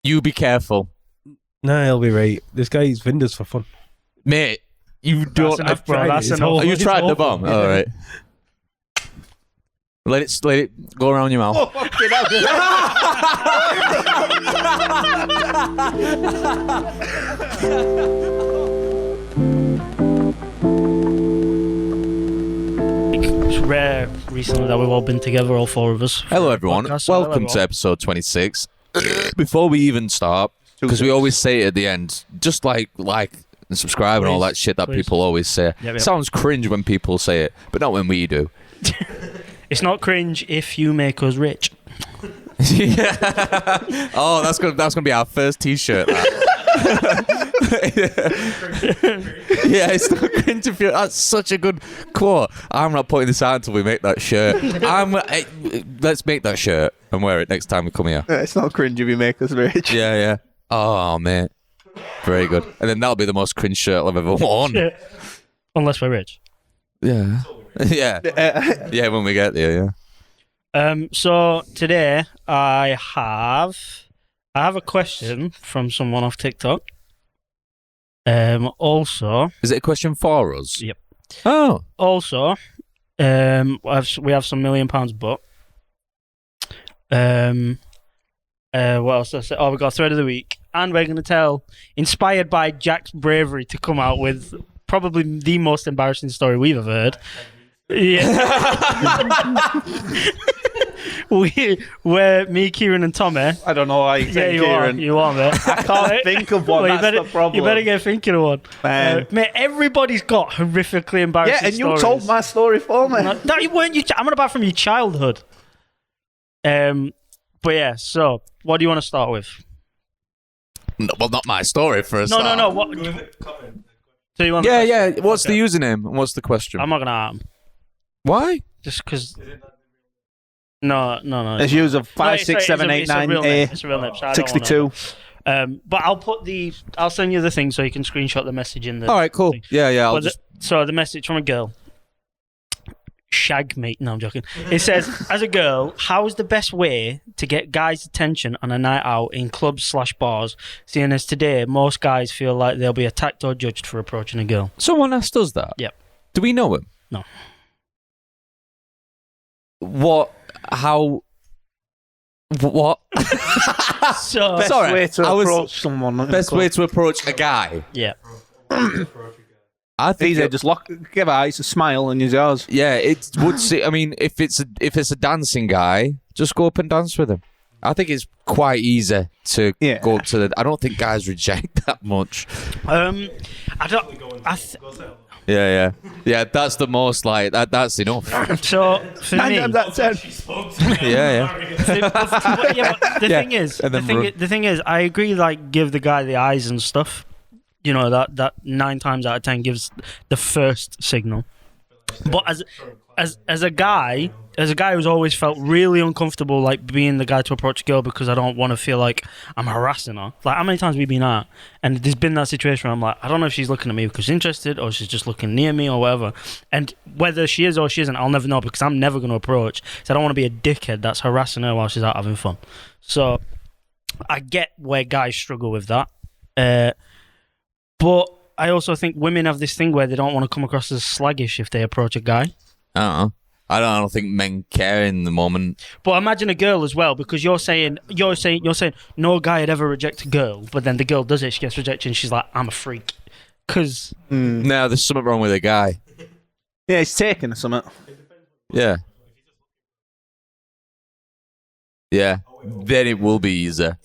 You be careful. Nah, he'll be right. This guy eats Vinders for fun. Mate, you don't... That's enough, bro. That's enough. Oh, you tried the bomb? Yeah. All right. Let it go around your mouth. Oh, fucking It's rare recently that we've all been together, all four of us. Hello, everyone. Podcast, so Welcome hello, to episode 26. Before we even start, because we always say it at the end, just like and subscribe and all that shit that Please. people always say. Yep. Sounds cringe when people say it, but not when we do. It's not cringe if you make us rich. Yeah. Oh, that's gonna be our first T-shirt. Yeah, it's not cringe if you. That's such a good quote. I'm not putting this out until we make that shirt. Let's make that shirt and wear it next time we come here. It's not cringe if you make us rich. Yeah. Oh, mate. Very good. And then that'll be the most cringe shirt I've ever worn. Unless we're rich. Yeah. Yeah, when we get there, yeah. So today I have a question from someone off TikTok. Also, Is it a question for us? Yep. Oh. we have some £1 million book. What else did I say? Oh, we got a thread of the week, and we're going to tell, inspired by Jack's bravery to come out with probably the most embarrassing story we've ever heard. Yeah. We're me, Kieran, and Tommy. I don't know why you think Kieran. You are, mate. I can't think of one. Well, That's the problem. You better get thinking of one. Man. Mate, everybody's got horrifically embarrassing Yeah, and you stories. told my story for me. No, you weren't. I'm on about from your childhood. But yeah, so what do you want to start with? No, well, not my story for a start. No. What? So you want? Yeah. What's the username and what's the question? I'm not gonna ask him. Why? Just because. No. It's use of No, 5, 6, 7, 8, 9, It's a real name. So I don't 62. but I'll send you the thing so you can screenshot the message in the. All right, cool. thing. Yeah. So the message from a girl. Shag me. No, I'm joking. It says, as a girl, how is the best way to get guys' attention on a night out in clubs/bars, seeing as today most guys feel like they'll be attacked or judged for approaching a girl? Someone asked us that. Yep. Do we know him? No. What? How? What? So, Best Sorry, way to I was- approach someone. Best way to approach a guy. yeah. I think. Easy, just give eyes, a smile, and you're yours. Yeah, it would see. I mean, if it's a dancing guy, just go up and dance with him. I think it's quite easy to go up to the. I don't think guys reject that much. I don't. Yeah. That's the most like that. That's enough. So for me, 9 times out of 10. Yeah. The thing is, I agree. Like, give the guy the eyes and stuff. You know that 9 times out of 10 gives the first signal. But as a guy who's always felt really uncomfortable, like being the guy to approach a girl because I don't want to feel like I'm harassing her. Like, how many times have we been out and there's been that situation where I'm like, I don't know if she's looking at me because she's interested or she's just looking near me or whatever. And whether she is or she isn't, I'll never know because I'm never going to approach. So I don't want to be a dickhead that's harassing her while she's out having fun. So I get where guys struggle with that. But I also think women have this thing where they don't want to come across as slaggish if they approach a guy. I don't know. I don't think men care in the moment. But imagine a girl as well, because you're saying no guy would ever reject a girl, but then the girl does it, she gets rejected, and she's like, I'm a freak. Because No, there's something wrong with a guy. Yeah, he's taking something. Yeah. Then it will be easier.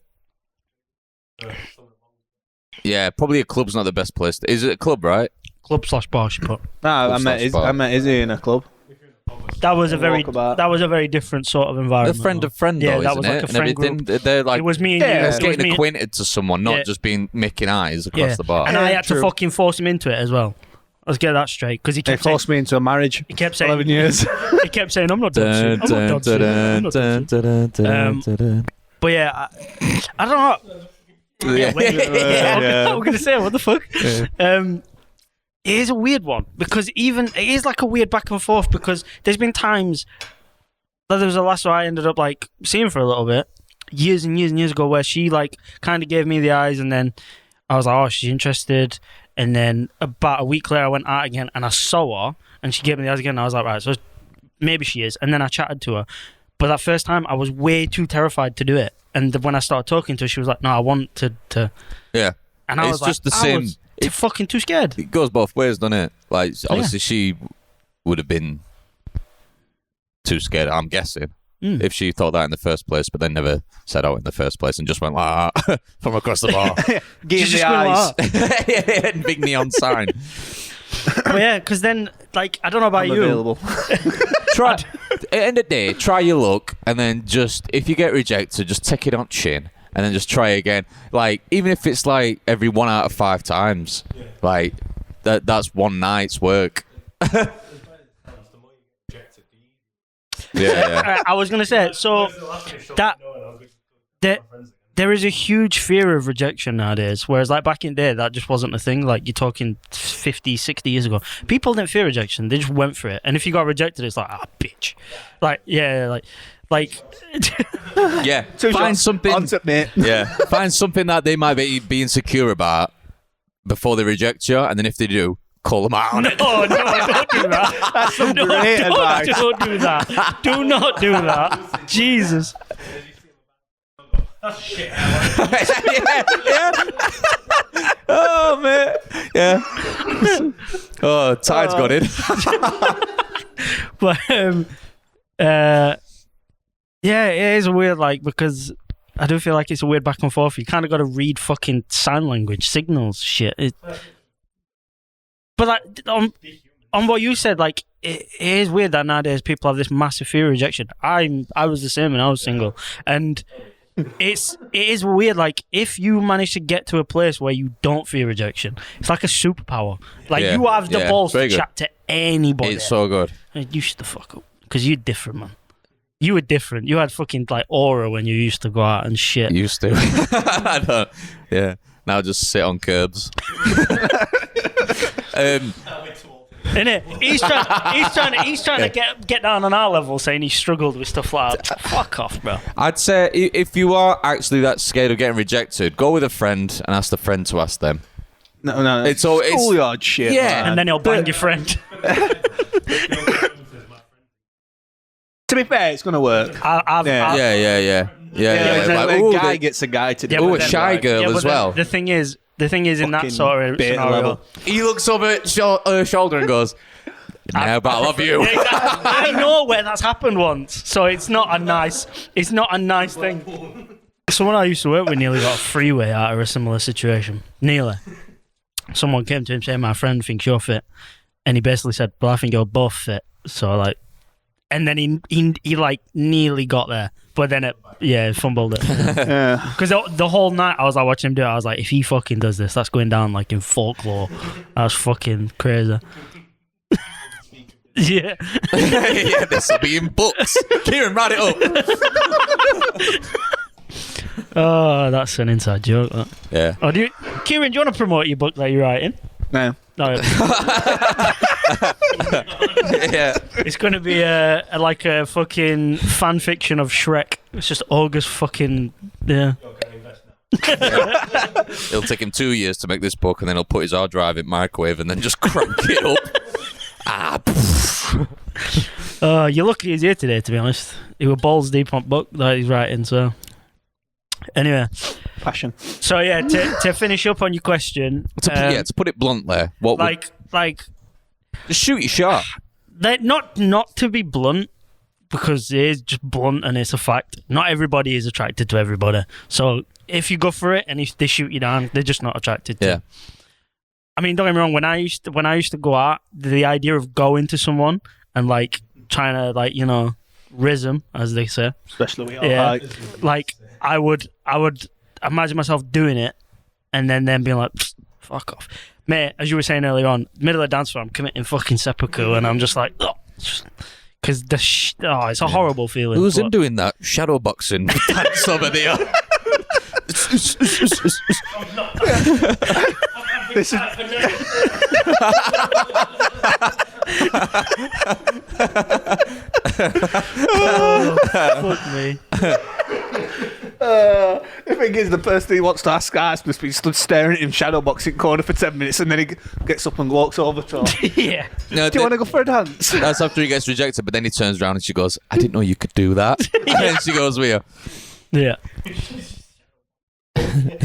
Yeah, probably a club's not the best place. Is it a club, right? club/bar she put. Nah, I Club/bar. met Izzy in a club. That was a very Walkabout. different sort of environment. A friend of friend, Yeah, though, that isn't was like it? a And friend everything. group. They're like It was me and Yeah, you. it's It was getting me- acquainted to someone, not Yeah. just being making eyes across the bar. And I Yeah, had to true. fucking force him into it as well. Let's get that straight, because he They kept saying, forced me into a marriage. he kept saying, 11 years. he kept saying, I'm not dancing. I'm not dancing. I'm not dancing. But yeah, I don't know. Yeah. I'm gonna say, what the fuck? It is a weird one because it is like a weird back and forth, because there's been times that there was a lass who I ended up like seeing for a little bit. years and years and years ago where she like kind of gave me the eyes, and then I was like, oh, she's interested. And then about a week later, I went out again and I saw her, and she gave me the eyes again. And I was like, right, so maybe she is. And then I chatted to her, but that first time I was way too terrified to do it. And when I started talking to her, she was like, no, I want to. Yeah. And I It's was just like, the same. I was fucking too scared. It goes both ways, doesn't it? Like, obviously, she would have been too scared, I'm guessing, if she thought that in the first place, but then never said out in the first place and just went from across the bar. Give She's the just eyes. Big neon sign. But yeah, because then, like, I don't know about I'm you. available. Try at the end of the day, try your luck, and then just if you get rejected, just take it on chin, and then just try again. Like, even if it's like every 1 out of 5 times, like that's one night's work. Yeah. I was gonna say, so that there is a huge fear of rejection nowadays, whereas like back in the day that just wasn't a thing. Like, you're talking 50, 60 years ago, people didn't fear rejection, they just went for it. And if you got rejected, it's like, bitch. Like, yeah, like Yeah. Two Find shots. something. On to mate. Yeah. Find something that they might be insecure about before they reject you, and then if they do, call them out on it. no, don't do that. That's some great advice. Don't do that. Do not do that. Jesus. yeah. Oh, man. Yeah. Oh, tide's got in. But yeah, it is weird, like, because I do feel like it's a weird back and forth. You kind of got to read fucking sign language, signals, shit. But like on what you said, like, it is weird that nowadays people have this massive fear of rejection. I was the same when I was single, and it is weird. Like, if you manage to get to a place where you don't fear rejection, it's like a superpower. Like, Yeah, you have the yeah, balls to very good. chat to anybody. It's so good. You shut the fuck up, because you're different, man. You were different. You had fucking like aura when you used to go out and shit. Used to. I don't. Yeah. Now just sit on curbs. Innit? He's trying to get down on our level, saying he struggled with stuff like that. Fuck off, bro. I'd say if you are actually that scared of getting rejected, go with a friend and ask the friend to ask them. No. It's schoolyard shit. Yeah. man. And then he'll bang your friend. To be fair, it's gonna work. Yeah. Yeah, Like, when ooh, a guy the- gets a guy to do ooh, a it, then, shy like, girl but as well. The thing is in that Fucking sort of beta scenario. level. He looks over his shoulder and goes, "No, but I love you." Yeah, exactly. I know where that's happened once, so it's not a nice thing. Someone I used to work with nearly got a freeway out of a similar situation. Nearly. Someone came to him saying, "My friend thinks you're fit," and he basically said, "Well, I think you're both fit." So like, and then he like nearly got there, but then fumbled it. Yeah. Because the whole night I was like watching him do it. I was like, if he fucking does this, that's going down like in folklore. That's fucking crazy. Yeah. Yeah, this will be in books. Kieran, write it up. Oh, that's an inside joke. That. Yeah. Oh, Kieran, do you want to promote your book that you're writing? No. No. Yeah. It's going to be a fucking fan fiction of Shrek. It's just August fucking It'll take him 2 years to make this book, and then he'll put his hard drive in microwave and then just crank it up. You're lucky he's here today, to be honest. He was balls deep on book that he's writing, so. Anyway. Passion. So, yeah, to finish up on your question. To put it bluntly, what would, just shoot your shot. Not to be blunt, because it is just blunt and it's a fact. Not everybody is attracted to everybody. So if you go for it and if they shoot you down, they're just not attracted to. Yeah. I mean, don't get me wrong. When I used to go out, the idea of going to someone and like trying to riz them, as they say. Especially we all like I would imagine myself doing it, and then being like, fuck off. Mate, as you were saying earlier on, middle of the dance floor, I'm committing fucking seppuku, and I'm just like, because it's a horrible feeling. Who's him doing that shadow boxing dance over there? This is Fuck me. The thing is, the person who wants to ask us must be stood staring at him shadow boxing corner for 10 minutes, and then he gets up and walks over to her. Yeah. No, Do you want to go for a dance? That's after he gets rejected, but then he turns around and she goes, "I didn't know you could do that." And then she goes, "We are." Yeah.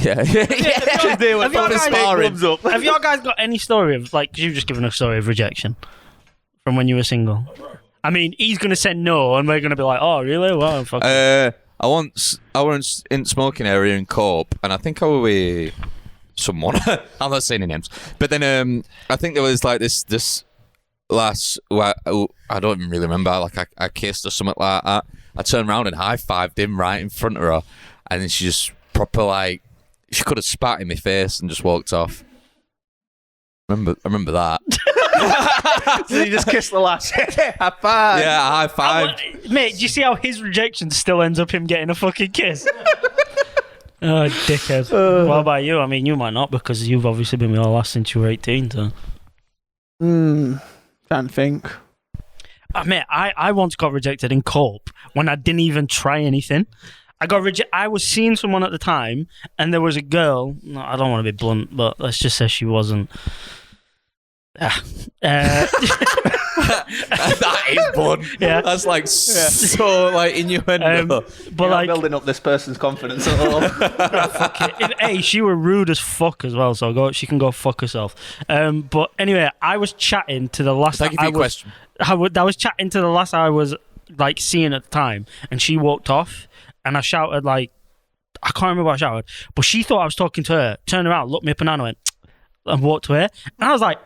Yeah. She's there with Have you fucking guys- gloves up. Have y'all guys got any story of, like, 'cause you've just given a story of rejection from when you were single? I mean, he's going to say no, and we're going to be like, oh, really? Well, fuck. I was in smoking area in Corp, and I think I was with someone. I'm not saying any names, but then I think there was like this lass. I don't even really remember. Like I kissed or something like that. I turned around and high fived him right in front of her, and then she just proper like she could have spat in my face and just walked off. I remember that. So you just kiss the lass. High five. Yeah, high five. Mate, do you see how his rejection still ends up him getting a fucking kiss? Oh, dickhead. What about you? I mean, you might not, because you've obviously been with your lass since you were 18, so. Trying to think. Mate, I once got rejected in Corp when I didn't even try anything. I was seeing someone at the time, and there was a girl. No, I don't want to be blunt, but let's just say she wasn't. That is blunt. Yeah. That's like so like innuendo. But You're not like, building up this person's confidence at all. hey, she were rude as fuck as well. So she can go fuck herself. But anyway, I was chatting to the last. Thank you for your question. I was chatting to the last I was like seeing at the time, and she walked off, and I shouted like, I can't remember what I shouted, but she thought I was talking to her. Turned around, looked me up and down, and went, and walked to her, and I was like,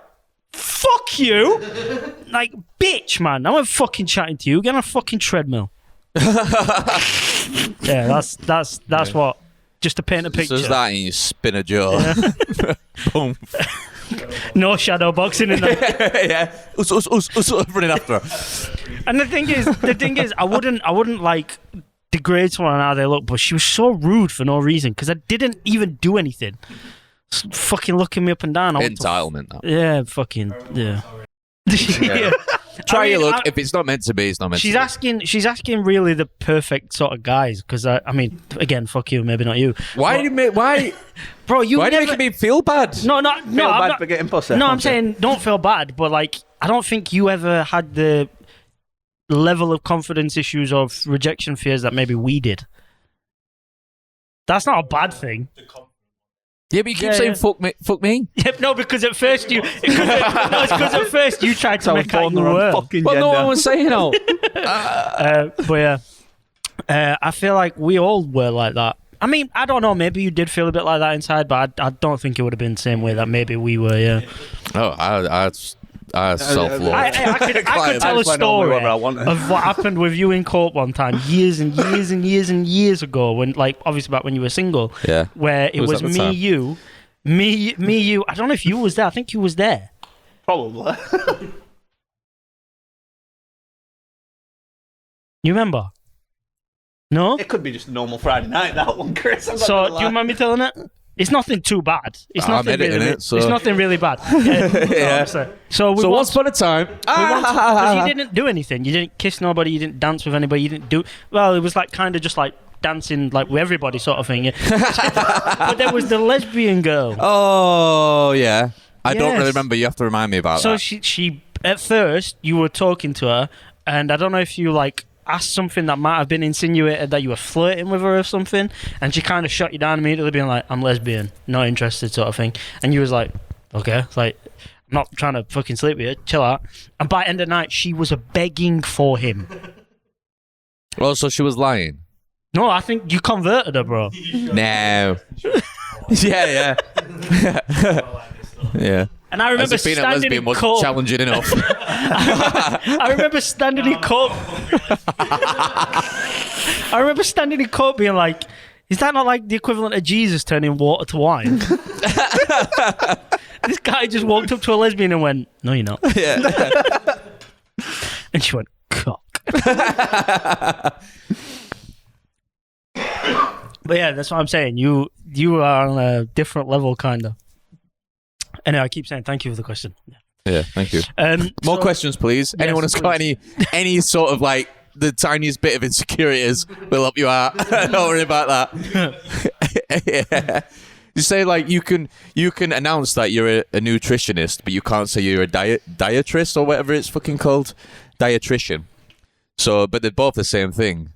fuck you, like bitch, man. I wasn't fucking chatting to you. Get on a fucking treadmill. Yeah, that's what. Just to paint a picture. So is that and you spin a jaw. Boom. No shadow boxing in there. Yeah. Us running after her. And the thing is, I wouldn't like degrade someone on how they look, but she was so rude for no reason because I didn't even do anything. Just fucking looking me up and down. Entitlement. That. Yeah, fucking yeah. Yeah. Try your luck. If it's not meant to be, it's not meant to be. She's asking really the perfect sort of guys because I mean, again, fuck you, maybe not you. Why do you make me feel bad? No, Feel I'm bad not, for getting pussy. no, I'm saying don't feel bad, but like I don't think you ever had the level of confidence issues or rejection fears that maybe we did. That's not a bad thing. Yeah, but you keep saying fuck me. Yep, no, because at first you tried to make out you were. Well, no one was saying no. But yeah, I feel like we all were like that. I mean, I don't know. Maybe you did feel a bit like that inside, but I don't think it would have been the same way that maybe we were. Yeah. Oh, I self-love. I could tell a story of what happened with you in court one time, years and years and years and years ago, when, like, obviously back when you were single. Yeah. Where it was me, you. I don't know if you was there. I think you was there. Probably. You remember? No? It could be just a normal Friday night, that one, Chris. So, do you mind me telling it? It's nothing too bad. It's I'm nothing editing really, it, so- It's nothing really bad. Yeah. So once upon a time, because you didn't do anything. You didn't kiss nobody. You didn't dance with anybody. You didn't do. Well, it was like kind of just like dancing like with everybody sort of thing. Yeah. But there was the lesbian girl. Oh yeah, I don't really Yes. remember. You have to remind me about So that. she at first you were talking to her, and I don't know if you like asked something that might have been insinuated that you were flirting with her or something, and she kind of shut you down immediately, being like, "I'm lesbian, not interested," sort of thing. And you was like, "Okay," it's like, "I'm not trying to fucking sleep with you, chill out." And by the end of the night, she was begging for him. Oh, so she was lying. No, I think you converted her, bro. No. Yeah. Yeah. And I remember As if being a standing lesbian in was court. challenging enough. I remember standing in court. I remember standing in court being like, "Is that not like the equivalent of Jesus turning water to wine?" This guy just walked up to a lesbian and went, "No, you're not." Yeah. And she went, "Cock." But yeah, that's what I'm saying. You are on a different level, kind of. Anyway, I keep saying thank you for the question. Yeah. Thank you. More questions, please. Yes, Anyone who's got any sort of like the tiniest bit of insecurities, we'll help you out. Don't worry about that. Yeah. You say like you can announce that you're a nutritionist, but you can't say you're a dietist or whatever it's fucking called, dietitian. So, but they're both the same thing.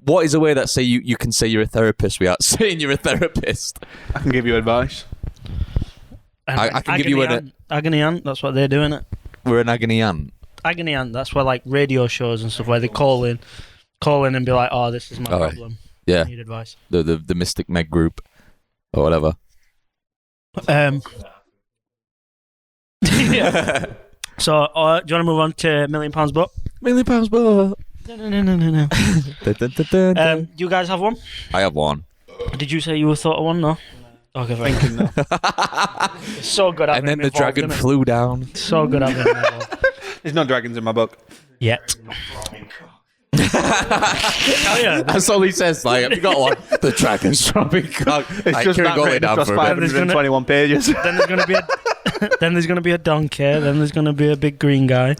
What is a way that say you can say you're a therapist without saying you're a therapist? I can give you advice. I can give you an agony aunt. That's what they're doing. It. We're an agony aunt. Agony aunt. That's where like radio shows and stuff where they call in and be like, "Oh, this is my problem. Yeah. I need advice." The Mystic Meg group or whatever. Yeah. So, do you want to move on to £1 million book? £1 million book. No. You guys have one? I have one. Did you say you thought of one? No. Okay, thinking no. So good. And then the dragon flew down. So good at it. There's no dragons in my book. Yet. Oh, yeah. That's all he says. Like, have you got one? The dragon's dropping cock. It's just that written across 521 pages. Then there's going to be a donkey. Then there's going to be a big green guy.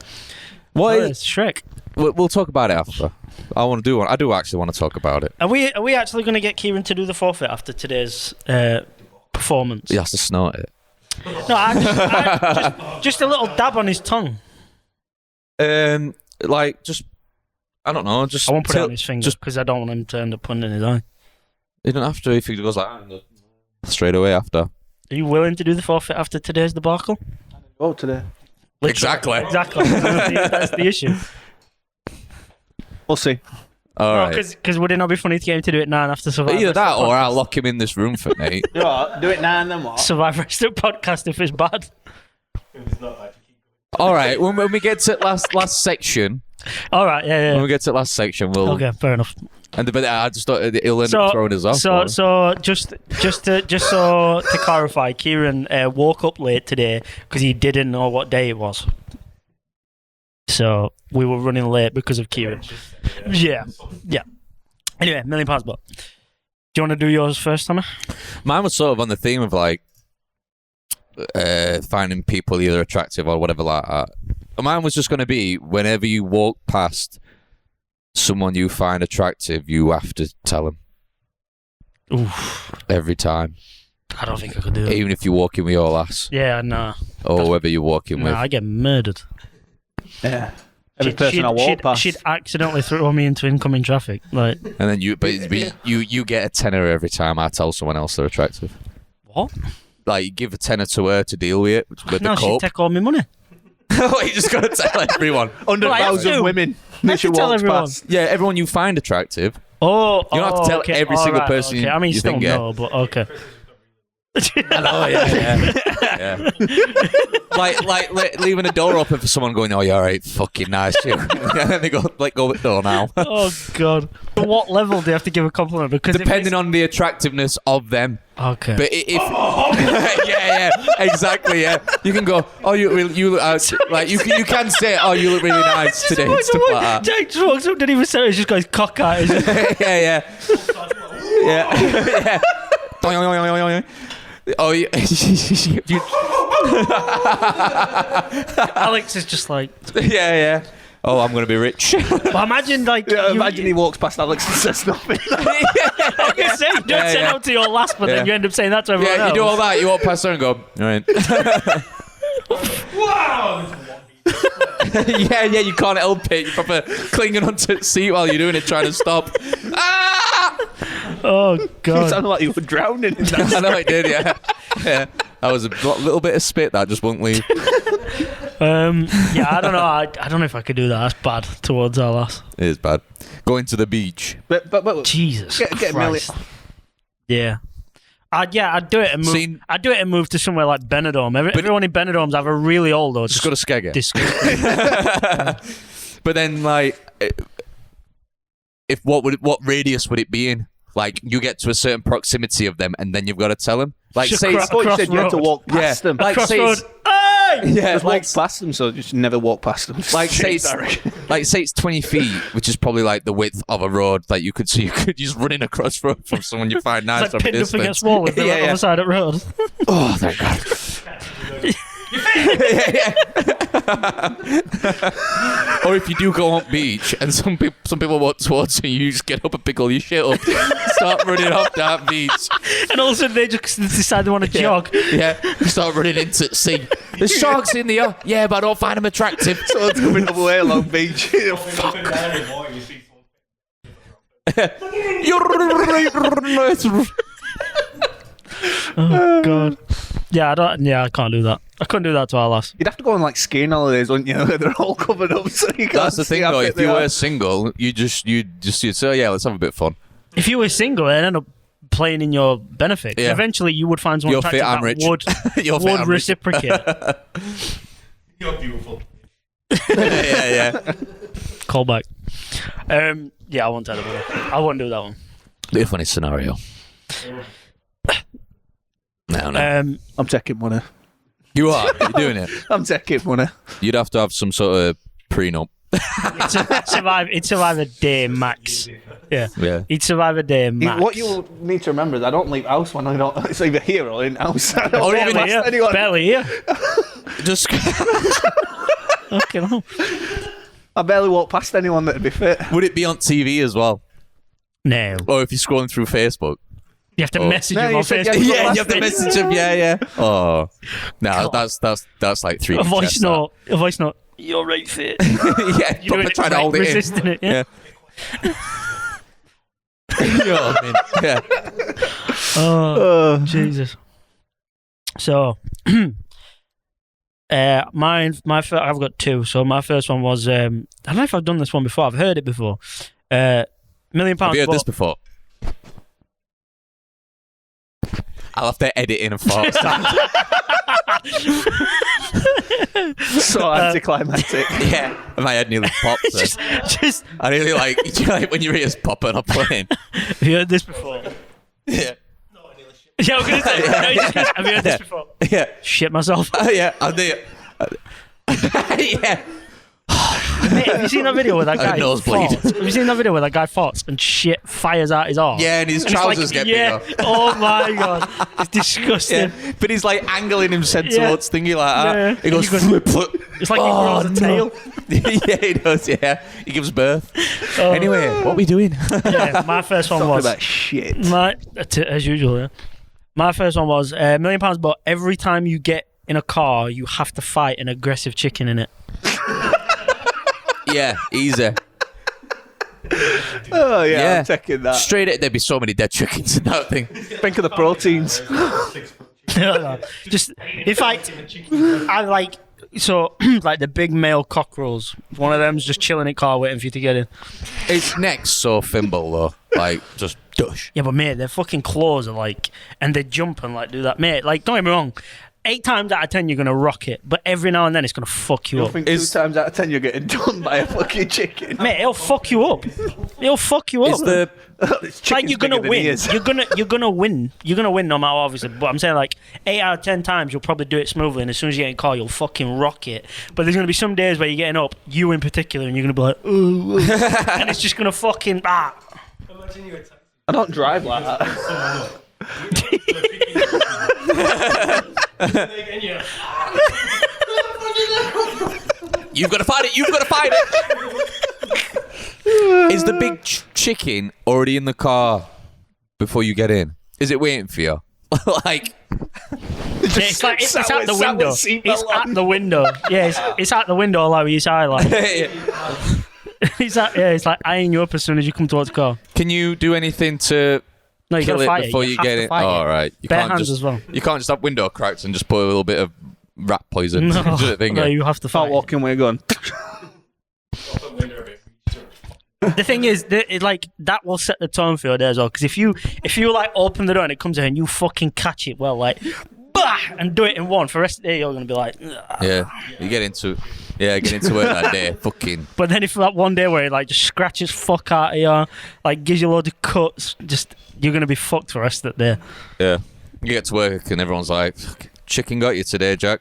What is Shrek? We'll talk about it after. I want to do one. I do actually want to talk about it. Are we actually going to get Kieran to do the forfeit after today's performance? He has to snort it. No, just a little dab on his tongue. Like just. I don't know. Just I won't put it on his finger because I don't want him to end up putting it in his eye. You don't have to if he goes like straight away after. Are you willing to do the forfeit after today's debacle? Oh, today. Exactly. That's the issue. We'll see. All right. Because would it not be funny to get him to do it 9 after Survivor? Either that or I'll lock him in this room for Nate. Do it now and then what? Survivor podcast if it's bad. All right. When we get to last section. All right. Yeah. When we get to the last section, we'll. Okay, fair enough. But I just thought he'll end up throwing us off. So just to clarify, Kieran woke up late today because he didn't know what day it was. So we were running late because of Kieran. Yeah. Anyway, £1 million book. Do you want to do yours first, Tommy? Mine was sort of on the theme of like finding people either attractive or whatever like that. Mine was just going to be whenever you walk past someone you find attractive, you have to tell them. Oof. Every time. I don't think I could do it. Even if you're walking with your lass. Yeah, no. Or whoever you're walking with. I get murdered. Yeah. Every person I walk past. She'd accidentally throw me into incoming traffic. Like. And then you get a tenner every time I tell someone else they're attractive. What? Like, you give a tenner to her to deal with it. With no, the she'd take all my money. You just got to tell everyone. 100,000 women. I have to tell everyone. Past. Yeah, everyone you find attractive. Oh, you don't have to tell every single person. Okay. I mean, you still think, no, but okay. I know, yeah. like leaving a door open for someone going, "Oh, you're all right, fucking nice." And then they go, "Let go of the door now." Oh God! But what level do you have to give a compliment? Because depending on the attractiveness of them. Okay. But if yeah, exactly, yeah. You can go, "Oh, you like you can say, "Oh, you look really nice today," and stuff like that. Jake just walks up, didn't even say it. He just goes cock at it. Yeah. Oh, you, Alex is just like, yeah. Oh, I'm gonna be rich. But imagine like, imagine he walks past Alex and says nothing. I can say you don't say no to your last, but then you end up saying that to everyone else. You do all that. You walk past her and go, all right. Wow. yeah, you can't help it. You're proper clinging onto the seat while you're doing it, trying to stop. Oh God! You sounded like you were drowning in that. I know I did. Yeah. That was a little bit of spit that just won't leave. Yeah, I don't know. I don't know if I could do that. That's bad towards our lass. It is bad. Going to the beach. But Jesus get Christ. Yeah. I'd do it and move. I'd do it and move to somewhere like Benidorm. Everyone in Benidorm's either really old or just got to skeg it. Disgusting. But then, like, if what radius would it be in? Like, you get to a certain proximity of them, and then you've got to tell them. Like, Just say I thought you said you had to walk past them. Like, say Crossroad. Hey! yeah, Just like, walk past them, so just never walk past them. like say it's 20 feet, which is probably like the width of a road that you could just running across from someone you find nice It's like from a pinned up distance. against wall if they're on the other side of the road. Oh, thank God. Or if you do go on beach and some people walk towards you, you just get up and pick all your shit up, start running off that beach. And all of a sudden they just decide they want to jog. Yeah, start running into the sea. There's sharks in there. Yeah, but I don't find them attractive. Someone's coming the way along beach. Fuck. Oh God. Yeah, I can't do that. I couldn't do that to our lass. You'd have to go on like skiing holidays, wouldn't you? They're all covered up, so you can't. That's the see thing, how though. fit If they you are. were single, you'd say, yeah, let's have a bit of fun. If you were single and end up playing in your benefit, Yeah. eventually you would find someone You're fit attractive and that rich. You're fit would and rich. reciprocate. You're beautiful. yeah. Call back. Yeah, I won't tell about it. I won't do that one. Be a funny scenario. No. I'm taking money. You are. You're doing it. I'm taking money. You'd have to have some sort of prenup. It'd survive a day max. Yeah. He'd survive a day max. What you need to remember is I don't leave house when I don't. It's either here or in house. I don't Or walk even past here. anyone. Barely here. Just Okay, no. I barely walk past anyone that'd be fit. would it be on TV as well? No. Or if you're scrolling through Facebook? You have to message No, him you on said Facebook. you Yeah, you have to message him. Yeah. Oh, no, God. that's like 3D A voice chess, note. A voice note. You're right fit. that. Yeah, You're doing proper trying to right, hold it in. resisting it. Yeah. You know what I mean? Yeah. Oh, Jesus. So, my first, I've got two. So my first one was I don't know if I've done this one before. I've heard it before. £1 million. Have you heard this but- before? I'll have to edit in a fart sound. So anticlimactic. Yeah, my head nearly popped. Then. just I really like, do you like when your ears pop on a plane. have you heard this before? Yeah, Yeah, I was gonna say. No, you just goes, have you heard this before? yeah, Shit myself. yeah. I do. Yeah. Mate, have you seen that video where that guy nosebleed. farts? Have you seen that video where that guy farts and shit fires out his arse? Yeah, and his And it's trousers get bigger. Oh my god, it's disgusting. Yeah, but he's like angling himself Yeah. towards thingy like that. Yeah. He goes, And he goes- flip, flip. It's like he grows a tail. Yeah, he does. Yeah, he gives birth. Anyway, what are we doing? Yeah, my first one Talking was about shit. as usual. Yeah, my first one was £1 million, but every time you get in a car, you have to fight an aggressive chicken in it. Yeah, easy. Oh yeah, Yeah. I'm taking that. Straight at, there'd be so many dead chickens in that thing. Think of the proteins. No. Just in fact, I like so like the big male cockerels. One of them's just chilling in car waiting for you to get in. Its neck's so thimble though, like just dush. Yeah, but mate, their fucking claws are like, and they jump and like do that, mate. Like, don't get me wrong. 8 times out of 10 you're gonna rock it, but every now and then it's gonna fuck you I up. think 2 times out of 10 you're getting done by a fucking chicken. Mate, it'll fuck you up. It'll fuck you up. Is the It's like you're gonna bigger than win. he is. You're gonna win. You're gonna win no matter what, obviously. But I'm saying like 8 out of 10 times you'll probably do it smoothly, and as soon as you get in car, you'll fucking rock it. But there's gonna be some days where you're getting up, you in particular, and you're gonna be like, ooh, and it's just gonna fucking Imagine you were I don't drive like that. You've got to fight it. You've got to fight it. Is the big chicken already in the car before you get in? Is it waiting for you? Like, it's like it's out the sat with window. seatbelt It's on. at the window. Yeah, it's out the window. Like his eye, like it's like eyeing you up as soon as you come towards the car. can you do anything to No, you kill gotta it fight before it. you have get to in? fight Oh, it. right. You Bare can't hands just as well. you can't just have window cracks and just put a little bit of rat poison. No, into the thing. no, you have to Start fight. walking where you're going. The thing is, like that will set the tone for your day as well. Because if you like open the door and it comes in and you fucking catch it well, like bah, and do it in one for the rest of the day, you're gonna be like. Ugh. Yeah, you get into work that day. Fucking. But then if that one day where it like just scratches fuck out of you, like gives you a load of cuts, just you're gonna be fucked for the rest of the day. Yeah, you get to work and everyone's like, "Chicken got you today, Jack."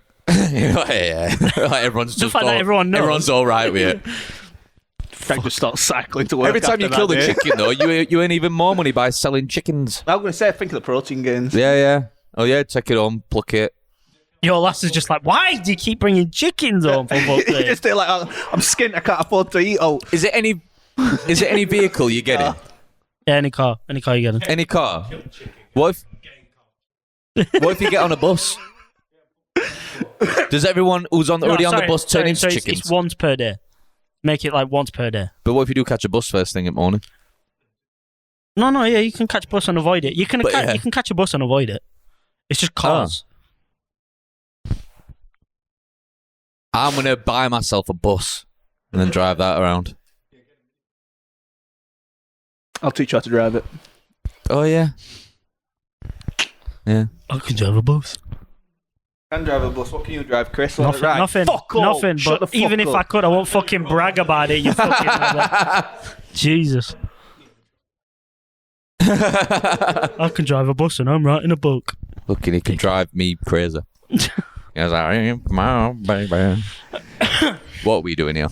You're like, yeah, like everyone's The just fact that all, everyone knows. everyone's all right with it. I just start cycling to work. Every time after you kill that the day. chicken, though, you earn even more money by selling chickens. I'm going to say, think of the protein gains. Yeah. Oh yeah, take it home, pluck it. Your lass is just like, why do you keep bringing chickens home for fuck's You sake? just say like, oh, I'm skint. I can't afford to eat. Oh, Is it any vehicle you get in? Yeah, any car you get in. Any car? What if you get on a bus? Does everyone who's already on the bus turn into chickens? It's once per day. Make it like once per day. But what if you do catch a bus first thing in the morning? No, yeah, you can catch a bus and avoid it. You can catch a bus and avoid it. It's just cars. I'm going to buy myself a bus and then drive that around. I'll teach you how to drive it. Oh, yeah. Yeah. I can drive a bus. Can drive a bus. What can you drive, Chris? Nothing. Right. Nothing. Fuck off. Nothing. Shut But the fuck even if up. I could, I won't fucking brag about it. You fucking Jesus. I can drive a bus and I'm writing a book. Look, he can drive me crazy. Yes, I am. Come on, baby. What are we doing here?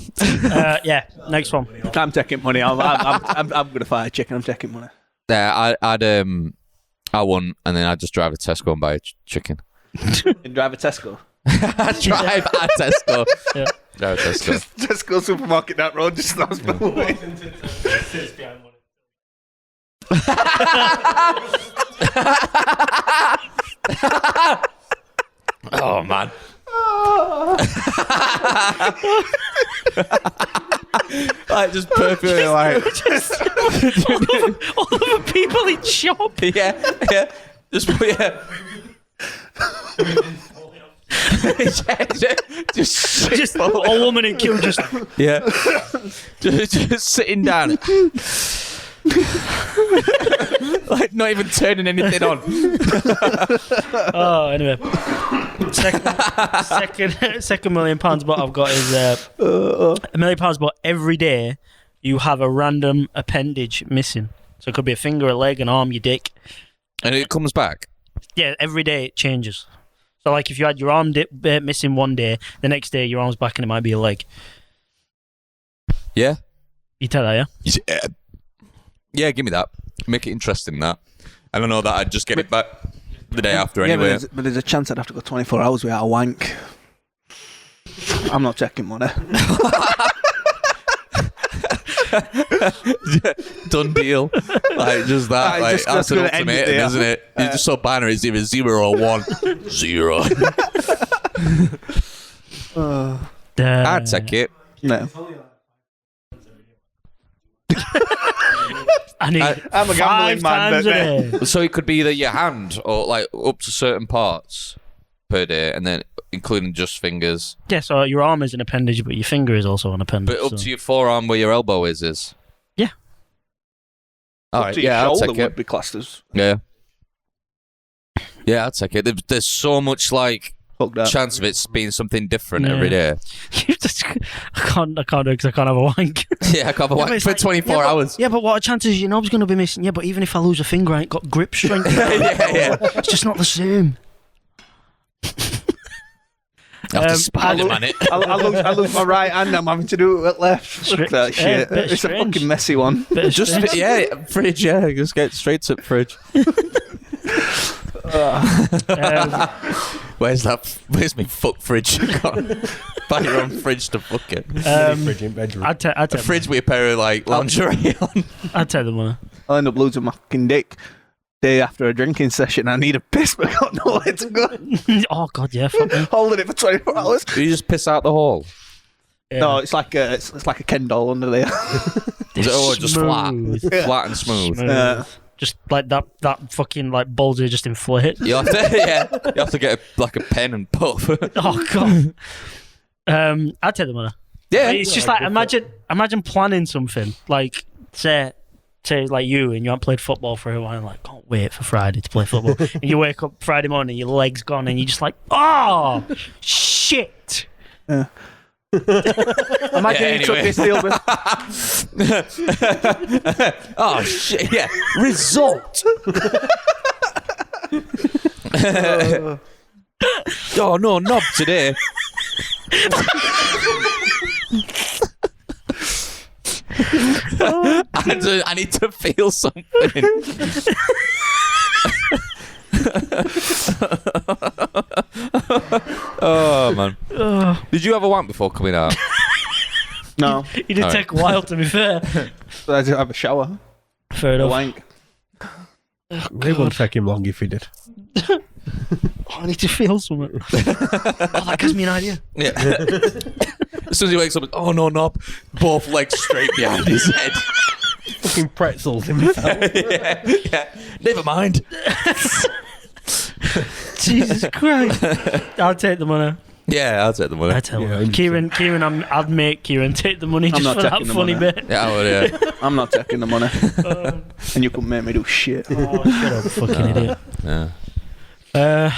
Yeah, next one. I'm taking money. I'm gonna fight a chicken. I'm taking money. Yeah, I won, and then I'd just drive to Tesco and buy a chicken. And drive a Tesco. Drive at Tesco. Yeah. Drive at Tesco. Just Tesco supermarket that road just stops by the way. Sits behind one. Oh man. Like just perfectly like all of the people in shop. yeah. Just a woman in queue just yeah. just sitting down. Like not even turning anything on. Oh, anyway. Second £1 million bet I've got is £1 million, but every day you have a random appendage missing. So it could be a finger, a leg, an arm, your dick. And it comes back. Yeah, every day it changes. So like if you had your arm missing one day, the next day your arm's back and it might be a leg. Yeah. You tell that, yeah? Yeah, give me that. Make it interesting, that. I don't know that I'd just get it back the day after anyway. But there's a chance I'd have to go 24 hours without a wank. I'm not checking money. Done deal. Like just that. Like that's an ultimatum, isn't it? It's just so binary. It's either 0 or 1. 0. I'd take it. No. I need I'm a gambling 5 man, times a but day. So it could be either your hand or like up to certain parts per day, and then including just fingers. Yeah, so your arm is an appendage, but your finger is also an appendage. But up to your forearm where your elbow is. Yeah. All up right. to your Yeah, I'll shoulder take it. would be classed as Yeah. Yeah, I'll take it. There's so much like fucked up. chance of it being something different Yeah. every day. I can't do it because I can't have a wank. Yeah, I can't have a Yeah, wank but it's for like- 24 hours. Yeah, but what are chances your knob's going to be missing? Yeah, but even if I lose a finger, I ain't got grip strength. yeah. It's just not the same. I have to Spider-Man it. I lose my right hand. I'm having to do it with left. Fuck that shit. bit It's a strange. fucking messy one. Bit of Just strange. fridge. Yeah, just get straight to the fridge. Where's my fuck fridge? Buy your own fridge to fuck it. Fridge in bedroom. I'd take A fridge with a pair of like lingerie on. I'd take the money. I'll end up losing my fucking dick day after a drinking session. I need a piss, but I got nowhere to go. Oh god, yeah, fuck me. Holding it for 24 hours. You just piss out the hole. Yeah. No, it's like a Ken doll under there. Is it just flat? Smooth. Flat and smooth. Smooth. Just like that fucking like balls are just inflate. You have to, you have to get a pen and puff. Oh god. I'd take the money. Yeah. It's just like imagine planning something like say like you and you haven't played football for a while and like can't wait for Friday to play football and you wake up Friday morning your leg's gone and you're just like oh shit. Imagine you took this deal with. Oh shit! Yeah. Result. Oh no, knob today. I need to feel something. Oh man. Did you have a wank before coming out? No, He did All take a while, to be fair. I didn't have a shower. Fair A enough. wank. It won't take him long if he did. Oh, I need to feel something. That gives me an idea. Yeah. As soon as he wakes up, oh no, both legs straight behind his head. Fucking pretzels himself. yeah. Never mind. Jesus Christ. I'll take the money. Yeah, I'll take the money. I tell Yeah, you. 100%. Kieran, I'd make Kieran take the money I'm just not for that taking the funny money. bit. Yeah, I would, yeah. I'm not taking the money. And you couldn't make me do shit. Oh, shut up, fucking idiot. Yeah.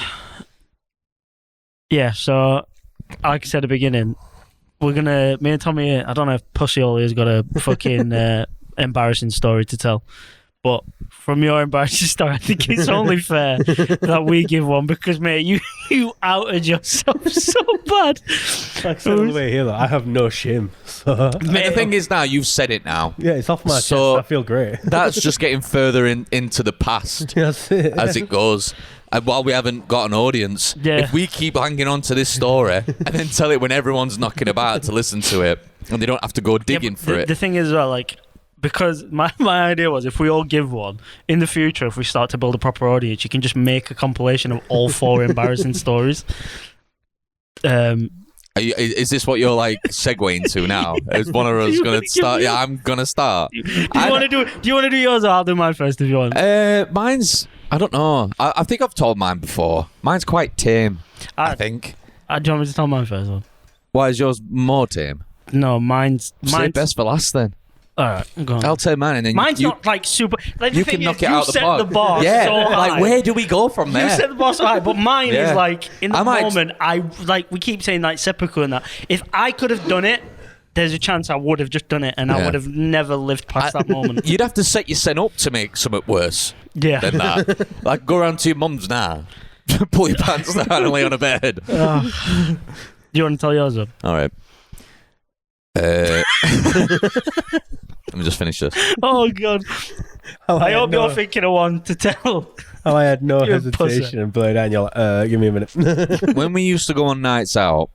Yeah, so, like I said at the beginning, me and Tommy, I don't know if Pussy Ollie has got a fucking embarrassing story to tell, but from your embarrassing story, I think it's only fair that we give one because, mate, you outed yourself so bad. Like I said on the way here, though, I have no shame. So The thing is now, you've said it now. yeah, it's off my So- chest. I feel great. That's just getting further into the past That's it. as it goes. And while we haven't got an audience, Yeah. if we keep hanging on to this story and then tell it when everyone's knocking about to listen to it, and they don't have to go digging but for it. The thing is, well, like, because my idea was if we all give one, in the future, if we start to build a proper audience, you can just make a compilation of all 4 embarrassing stories. Is this what you're like segueing to now? Is one of us You going wanna to start? give Yeah, me- I'm going to start. Do you want to do yours or I'll do mine first if you want? Mine's, I don't know. I think I've told mine before. Mine's quite tame, I think. Do you want me to tell mine first? Or? Why is yours more tame? No, mine's Save best for last then. All right, go on. I'll tell mine and then Mine's you, not like super. Like, the you thing can is, knock it you out the set park. the bar Yeah, so high. like where do we go from You there? set the bar so high, but mine Yeah. is like in the I might- moment. I like we keep saying like seppuku and that. If I could have done it, there's a chance I would have just done it, and I Yeah. would have never lived past that moment. You'd have to set your son up to make something worse Yeah. than that. Like go around to your mum's now, pull your pants down and lay on a bed. Do you want to tell yours up? All right. Let me just finish this. Oh god! I hope you're thinking of one to tell. How I had no You're a pussy. hesitation and blurred down. You're like, give me a minute. When we used to go on nights out,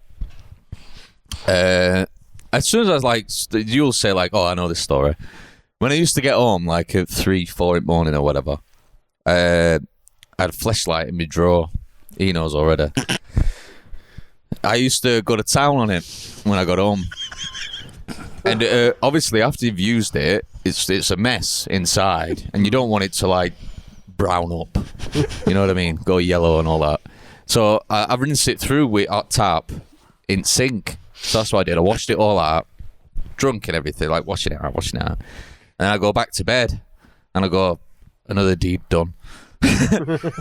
as soon as I was like, you'll say like, oh, I know this story. When I used to get home like at 3-4 in the morning or whatever, I had a flashlight in my drawer. He knows already. I used to go to town on it when I got home. And obviously after you've used it, it's a mess inside and you don't want it to like brown up. You know what I mean? Go yellow and all that. So I rinsed it through with hot tap in sink. So that's what I did. I washed it all out, drunk and everything, like washing it out. And I go back to bed and I go, another deed done.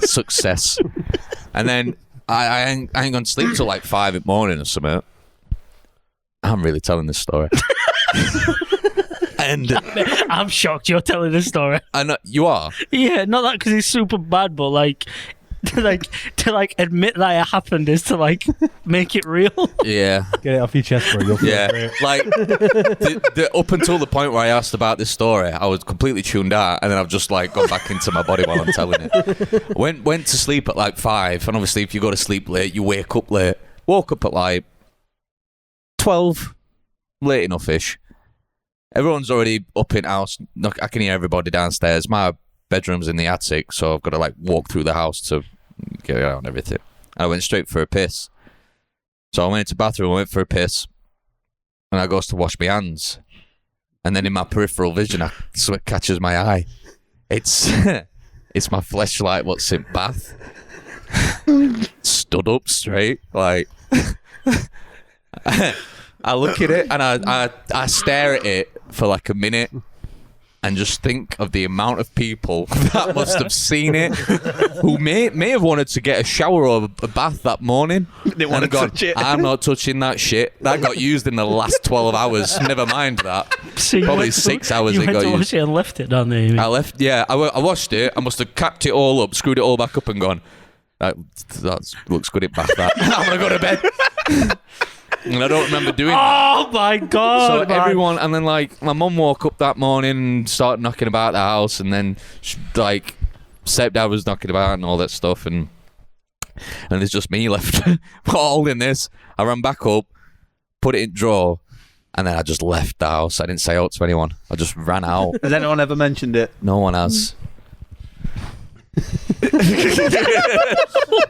Success. And then I ain't going to sleep till like 5 in the morning or something. I'm really telling this story. And I'm shocked you're telling this story. I know you are. Yeah, not that because it's super bad, but like to admit that it happened is to like make it real. Yeah. Get it off your chest, bro. You'll feel Yeah, great. like up until the point where I asked about this story, I was completely tuned out, and then I've just like gone back into my body while I'm telling it. Went to sleep at like 5, and obviously if you go to sleep late, you wake up late. Woke up at like 12, late enough-ish. Everyone's already up in house. I can hear everybody downstairs. My bedroom's in the attic, so I've got to like walk through the house to get out and everything. I went straight for a piss. So I went into the bathroom, went for a piss, and I goes to wash my hands. And then in my peripheral vision, it catches my eye. It's it's my fleshlight what's in bath. Stood up straight, like... I look at it and I stare at it for like a minute and just think of the amount of people that must have seen it who may have wanted to get a shower or a bath that morning. They want to touch it. I'm not touching that shit. That got used in the last 12 hours. Never mind that. So you Probably went to- 6 hours You it went got to used. wash it and left it down there. You mean? I left, yeah. I washed it. I must have capped it all up, screwed it all back up and gone, that looks good in bath, that. I'm going to go to bed. And I don't remember doing that. Oh my god! So man. everyone, and then like my mum woke up that morning and started knocking about the house, and then like stepdad was knocking about and all that stuff, and and there's just me left holding this. I ran back up, put it in drawer, and then I just left the house. I didn't say out to anyone. I just ran out. Has anyone ever mentioned it? No one has.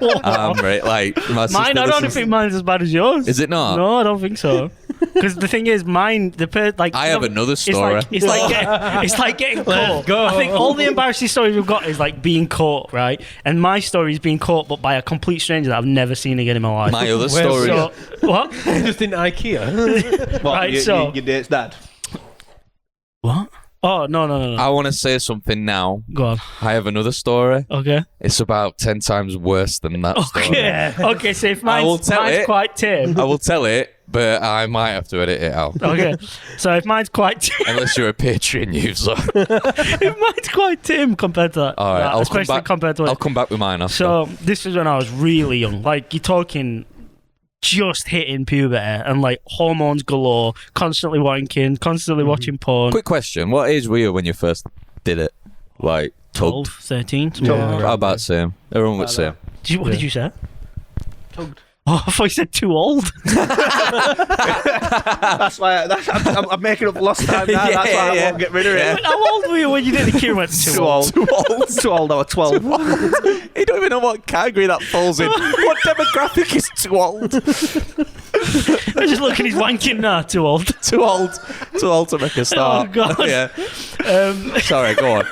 Right, like my sister Mine, I don't listens- think mine's as bad as yours. Is it not? No, I don't think so. Because the thing is, mine, I have another story. It's like getting caught. go. I think all the embarrassing stories we've got is like being caught, right? And my story is being caught, but by a complete stranger that I've never seen again in my life. My other Where's story. So, what? Just in IKEA. What, Right, your, so- your date's dad? What? Oh, no. I want to say something now. Go on. I have another story. Okay. It's about 10 times worse than that story. Okay. Okay, so if I will mine's tell it. quite tame. I will tell it, but I might have to edit it out. Okay. So if mine's quite tame. Unless you're a Patreon user. If mine's quite tame compared to that. All right, that, I'll come especially back. compared to I'll it. come back with mine after. So this is when I was really young. Like, you're talking just hitting puberty and like hormones galore, constantly wanking, constantly watching porn. Quick question. What age were you when you first did it? Like, 12, 13. something Yeah. like that. How about same? Everyone would say. What did you say? Oh, I thought you said too old. That's why I'm making up lost time now. That's why I won't get rid of it. How old were you when you did the Kieran went Too old. Too old. I was 12. You don't even know what category that falls in. What demographic is too old? I'm just looking, he's wanking now. Too old. Too old. Too old to make a start. Oh, God. Yeah. Sorry, go on.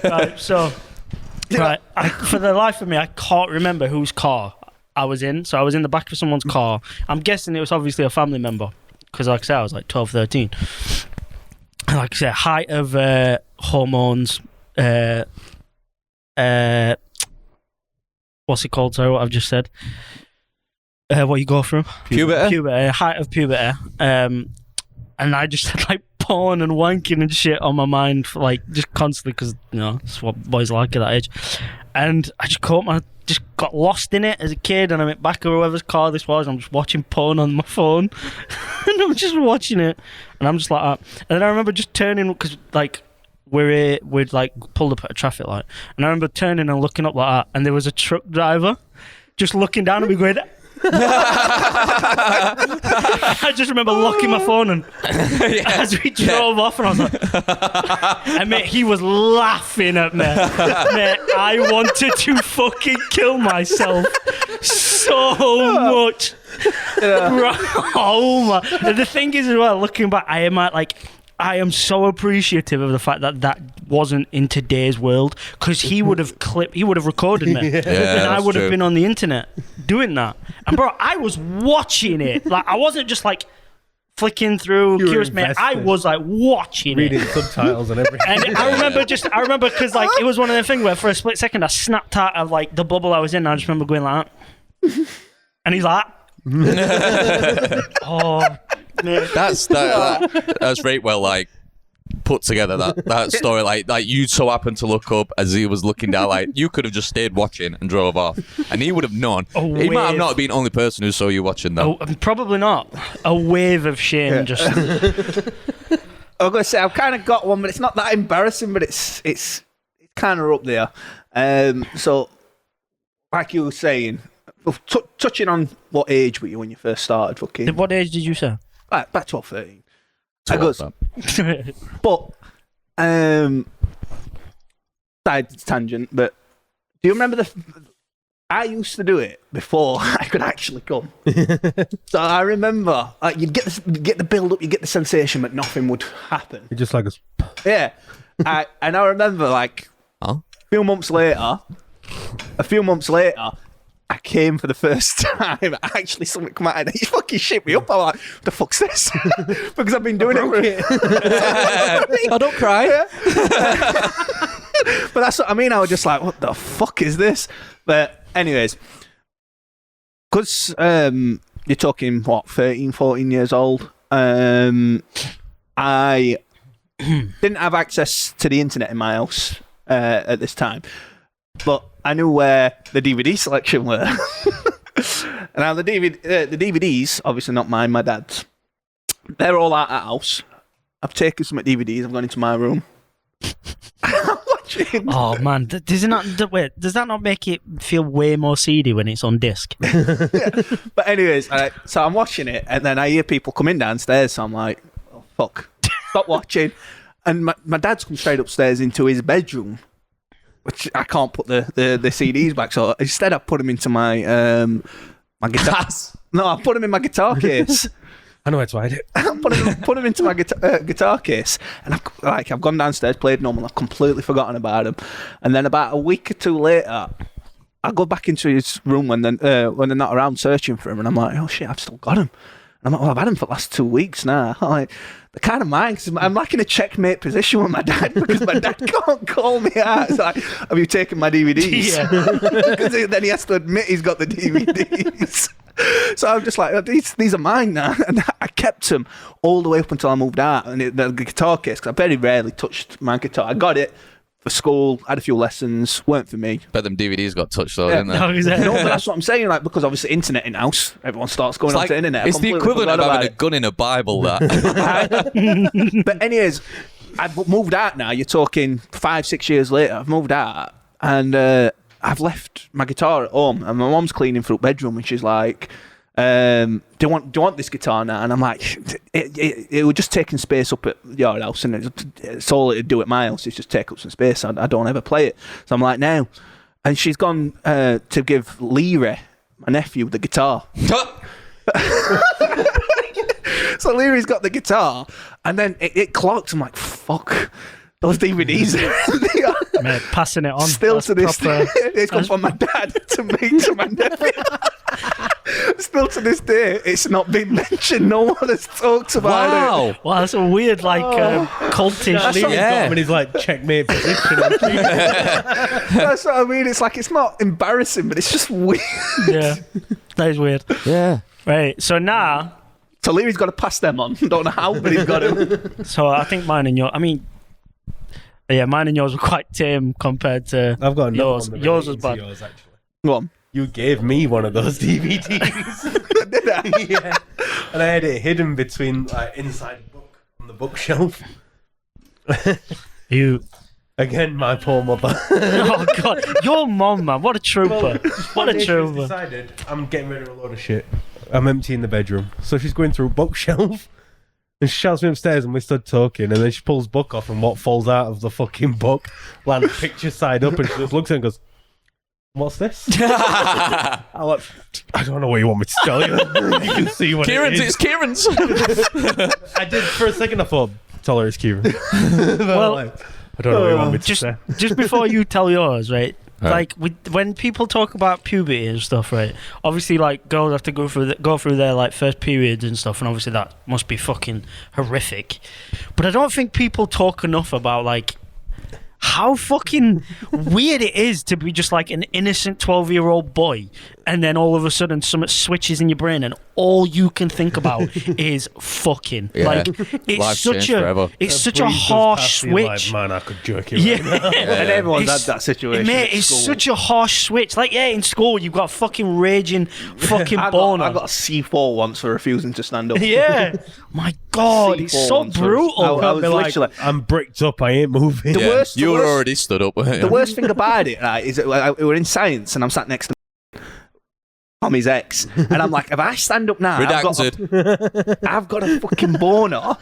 Right, so, for the life of me, I can't remember whose car I was in. So I was in the back of someone's car. I'm guessing it was obviously a family member because, like I said, I was like 12, 13. And like I said, height of hormones. What's it called? Sorry, what I've just said. What you go through? Puberty? Height of puberty. And I just had like porn and wanking and shit on my mind for like just constantly because that's what boys like at that age. And I just got lost in it as a kid, and I went back to whoever's car this was. And I'm just watching porn on my phone, and I'm just watching it, and I'm just like that. And then I remember just turning because like we'd like pulled up at a traffic light, and I remember turning and looking up like that, and there was a truck driver just looking down at me going. I just remember locking my phone and as we drove off, and I was like, and mate, he was laughing at me. Mate, I wanted to fucking kill myself so much. Bro, oh my! And the thing is, as well, looking back, I am so appreciative of the fact that wasn't in today's world, because he would have recorded me, and I would have been on the internet doing that. And bro, I was watching it. Like, I wasn't just like flicking through You were Curious Mate. I invested. was like watching Reading it. subtitles and everything. And I remember because like it was one of the things where for a split second I snapped out of like the bubble I was in. And I just remember going like that. And he's like, oh. Mate. That's very well like put together, that story. Like you so happened to look up as he was looking down. Like, you could have just stayed watching and drove off, and he would have known. He might have not been the only person who saw you watching though. Probably not. A wave of shame just. I'm gonna say I've kind of got one, but it's not that embarrassing. But it's kind of up there. So, like you were saying, touching on what age were you when you first started? Fucking. What age did you say? About 12, 13. So I goes, but side tangent. But do you remember I used to do it before I could actually come. So I remember, like, you'd get the build up, you get the sensation, but nothing would happen. It just like a... Yeah, and I remember, like, a few months later, I came for the first time. Actually, something come out and he fucking shit me up. I'm like, what the fuck's this? Because I've been doing it. Oh, don't cry. Yeah. But that's what I mean. I was just like, what the fuck is this? But anyways, because you're talking, what, 13, 14 years old, I didn't have access to the internet in my house at this time. But I knew where the DVD selection were. Now the DVDs, obviously not mine, my dad's. They're all at our house. I've taken some DVDs. I've gone into my room. I'm watching. Oh man, does that not make it feel way more seedy when it's on disc? But anyways, so I'm watching it, and then I hear people coming downstairs. So I'm like, oh, fuck, stop watching. And my dad's come straight upstairs into his bedroom, which I can't put the CDs back. So instead, I put them into my my guitar. No, I put them in my guitar case. I know where to hide it. put them into my guitar case, and I've gone downstairs, played normal. I've completely forgotten about them, and then about a week or two later, I go back into his room when they're not around, searching for him, and I'm like, oh shit, I've still got him. And I'm like, well, I've had him for the last 2 weeks now. I'm like, they're kind of mine, because I'm like in a checkmate position with my dad, because my dad can't call me out. It's like, have you taken my DVDs? Yeah. Because then he has to admit he's got the DVDs. So I'm just like, these are mine now. And I kept them all the way up until I moved out. And the guitar case, because I very rarely touched my guitar. I got it for school, had a few lessons, weren't for me. Bet them DVDs got touched though, didn't they? No, but that's what I'm saying, like, because obviously internet in house, everyone starts going onto the internet. It's the equivalent of having a gun in a Bible, that. But anyways, I've moved out now. You're talking 5-6 years later. I've moved out, and I've left my guitar at home, and my mum's cleaning through the bedroom, and she's like, do you want this guitar now? And I'm like, it was just taking space up at your house, and it's all it'd do at my house is just take up some space. I don't ever play it. So I'm like, no. And she's gone to give Leary, my nephew, the guitar. So Leary's got the guitar, and then it clocks. I'm like, fuck, those DVDs are Mate, passing it on. still That's to this proper- day. It's gone from my dad to me to my nephew. Still to this day, it's not been mentioned. No one has talked about it. Wow. Wow, that's a weird, cultish. That's what- what yeah. got him in his like checkmate position. That's what I mean. It's like, it's not embarrassing, but it's just weird. Yeah, that is weird. Yeah. Right, so now, So Leary's got to pass them on. Don't know how, but he's got to. so I think mine and yours were quite tame compared to I've got yours. Yours was bad. Yours, actually. Go on. You gave me one of those DVDs. Did I? Yeah. And I had it hidden between, like, inside the book on the bookshelf. You. Again, my poor mother. Oh God, your mom, man, what a trooper! What a She's trooper! decided I'm getting rid of a load of shit. I'm emptying the bedroom, so she's going through a bookshelf, and she shouts me upstairs, and we stood talking, and then she pulls book off, and what falls out of the fucking book lands picture side up, and she just looks at it and goes, "What's this?" I don't know what you want me to tell you. You can see what Kieran's, it is. it's Kieran's. I did for a second. I thought, tell her it's Kieran. Well, I don't know what you want me to just say. just before you tell yours, right? Right. Like when people talk about puberty and stuff, right? Obviously, like girls have to go through their like first periods and stuff, and obviously that must be fucking horrific. But I don't think people talk enough about like how fucking weird it is to be just like an innocent 12-year-old boy, and then all of a sudden something switches in your brain, and all you can think about is fucking. Yeah. Like it's Life's such changed a forever. it's A such a breeze goes harsh past you, like, switch. man, I could jerk it Yeah. right now. And everyone's It's- had that situation. Mate, at it's school. such a harsh switch. Like, yeah, in school you've got fucking raging fucking I boner. got a C4 once for refusing to stand up. Yeah. My God, it's C4 so once for- brutal. I was Be like, literally. I'm bricked up, I ain't moving. Yeah, worst- you the were worst- already stood up. The worst thing about it, right, is that we were in science, and I'm sat next to Tommy's ex, and I'm like, if I stand up now, Redacted. I've got a fucking boner.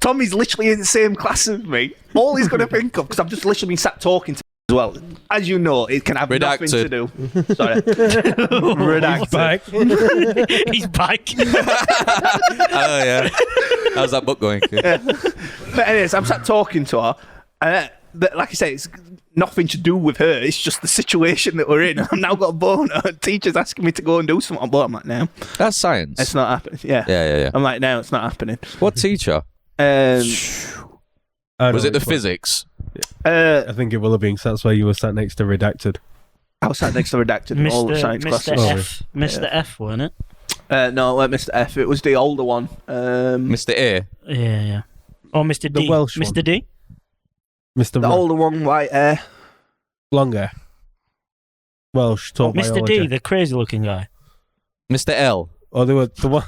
Tommy's literally in the same class as me. All he's going to think of, because I've just literally been sat talking to him as well. As you know, it can have nothing to do. Sorry. Redacted. Back. He's back. Oh yeah. How's that book going? But anyways, I'm sat talking to her, and like I say, it's nothing to do with her. It's just the situation that we're in. I've now got a boner. Teacher's asking me to go and do something, but I'm like, no, That's science. it's not happening. Yeah. Yeah. I'm like, no, it's not happening. What teacher? Um, Was it the physics? I think it will have been, 'cause that's why you were sat next to Redacted. I was sat next to Redacted in all the science Mr. classes. F. Mr. F, wasn't it? No, it weren't Mr. F. It was the older one. Mr. A. Yeah. Or Mr. D. Welsh Mr. one. D? Mr. The older one, white hair. Longer. Welsh, taught Mr. biology. D, the crazy looking guy. Mr. L. Oh, they were the one.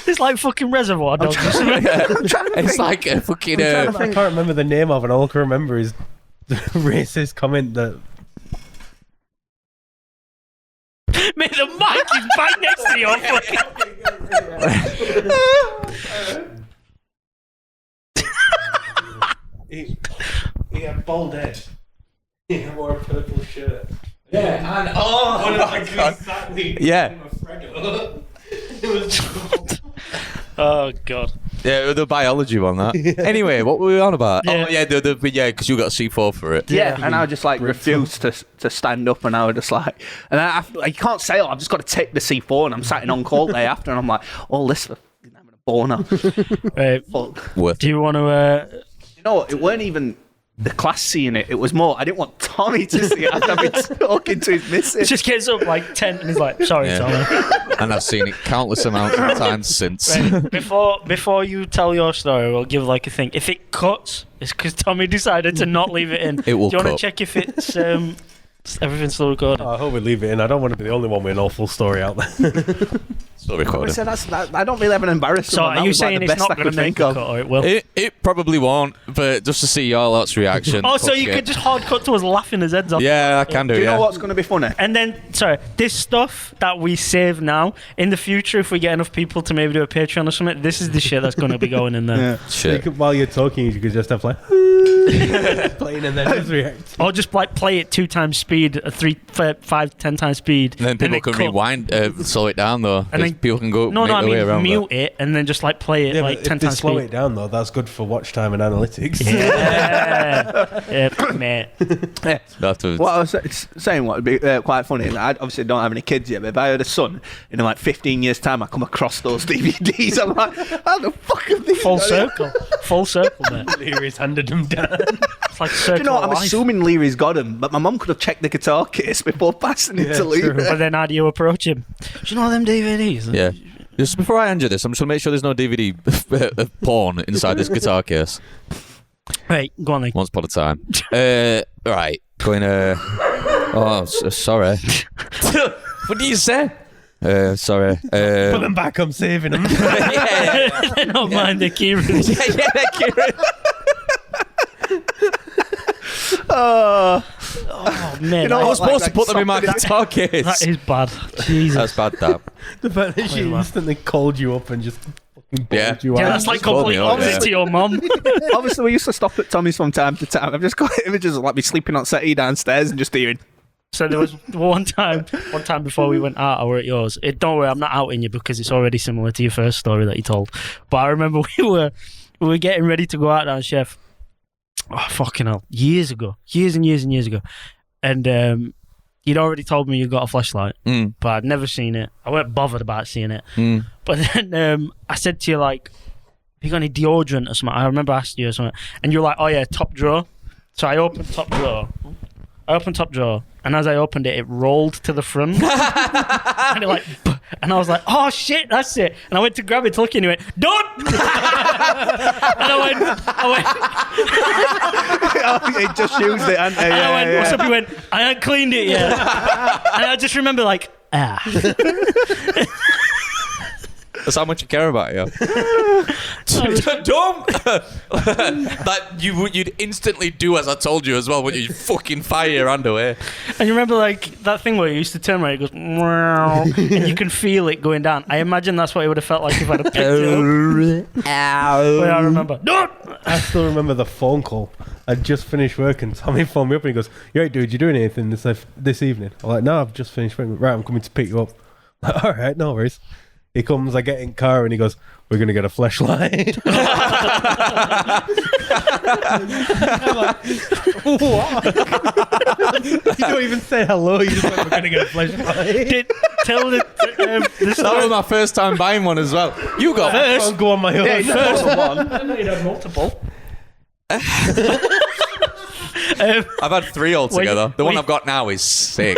It's like fucking Reservoir Dogs. It's like a fucking. I can't remember the name of it. All I can remember is the racist comment that. Mate, the mic is right next to your fucking. He had bald head. He wore a purple shirt. Yeah, and oh my god. Yeah. Oh god. Yeah, the biology one. That. Anyway, what were we on about? Yeah. Oh yeah, because you got a C4 for it. Yeah, and I just like refused to stand up, and I was just like, and I can't say, I've just got to take the C4, and I'm sat in on call day after, and I'm like, oh, listen, I'm having a boner. Right. Fuck. Worth Do you want to? You know, it weren't even the class seeing it. It was more, I didn't want Tommy to see it after I've been talking to his missus. Just gets up like 10 and he's like, sorry, Yeah. Tommy. And I've seen it countless amounts of times since. Right. Before you tell your story, we'll give like a thing. If it cuts, it's because Tommy decided to not leave it in. It will Do you want cut. to check if it's everything's still recording? I hope we leave it in. I don't want to be the only one with an awful story out there. Still I recording. said, I don't really have an embarrassment. So are you saying it's not going to make a cut, or it will? It probably won't, but just to see your lot's reaction. Oh, so fuck you it. could just hard cut to us laughing his heads off. Yeah, I can do. Do you Yeah. know what's going to be funny? And then, sorry, this stuff that we save now, in the future, if we get enough people to maybe do a Patreon or something, this is the shit that's going to be going in there. Yeah. Shit. While you're talking, you could just have like playing and then just react. Or just like play it 2 times speed, 3, 5, 10 times speed. And then people it can cut. rewind, slow it down though. And 'cause then- people can go No, make I their way mean around mute it and then just like play it Yeah, like but 10 if they times slow speed. it down though, that's good for watch time and analytics. Yeah, mate. Afterwards. What I was saying, what would be quite funny, and I obviously don't have any kids yet, but if I had a son, in like 15 years' time, I come across those DVDs, I'm like, how the fuck have these Full done it? circle. Full circle, mate. Leary's handed him down. It's like circle Do you know what? of I'm life. assuming Leary's got him, but my mum could have checked the guitar case before passing it Yeah, to Leary. true. But then how do you approach him? Do you know them DVDs? Yeah. Just before I end this, I'm just going to make sure there's no DVD of porn inside this guitar case. Right, go on then. Once upon a time. Right. Going, oh, sorry. What do you say? Sorry. Put them back, I'm saving them. Yeah. They don't mind the keyring. Yeah, Kieran. Oh, Oh, man. You know I what? was supposed to Like put them in my something- guitar case. that is bad. Jesus. That's bad, that. The fact that she Wait, what? instantly called you up and just fucking Yeah. bawled you Yeah, out. that's like Just called me complete up, opposite yeah. to your mum. obviously, we used to stop at Tommy's from time to time. I've just got images of like me sleeping on settee downstairs and just hearing. So there was one time before we went out, I were at yours. Don't worry, I'm not outing you because it's already similar to your first story that you told. But I remember we were getting ready to go out down Chef. Oh, fucking hell. Years ago. Years and years and years ago. And you'd already told me you got a flashlight, Mm, but I'd never seen it. I weren't bothered about seeing it. mm. But then I said to you, like, have you got any deodorant or something? I remember asking you or something. And you're like, oh yeah, top drawer. So I opened top drawer. And as I opened it, it rolled to the front. And it like, and I was like, oh shit, that's it. And I went to grab it to look and he went, don't! And I went, He just used it, and and I went, what's up? He went, I haven't cleaned it yet. And I just remember like, That's how much you care about you. Don't. That you'd instantly do as I told you as well when you fucking fire your hand away. And you remember like that thing where you used to turn around, it goes, meow, and you can feel it going down. I imagine that's what it would have felt like if I'd have picked it up. Where I remember, don't! I still remember the phone call. I'd just finished work and Tommy phoned me up and he goes, "You right, dude, you doing anything this evening?" I'm like, "No, I've just finished work." Right, I'm coming to pick you up. Like, all right, no worries. He comes, I get in car and he goes, "We're going to get a flashlight." I'm like, what? You don't even say hello, you just like, "We're going to get a flashlight." Tell the That story. was my first time buying one as well. You got one. I'll go on my own. Yeah, First one. I know you'd had multiple. I've had 3 altogether. The one wait. I've got now is sick.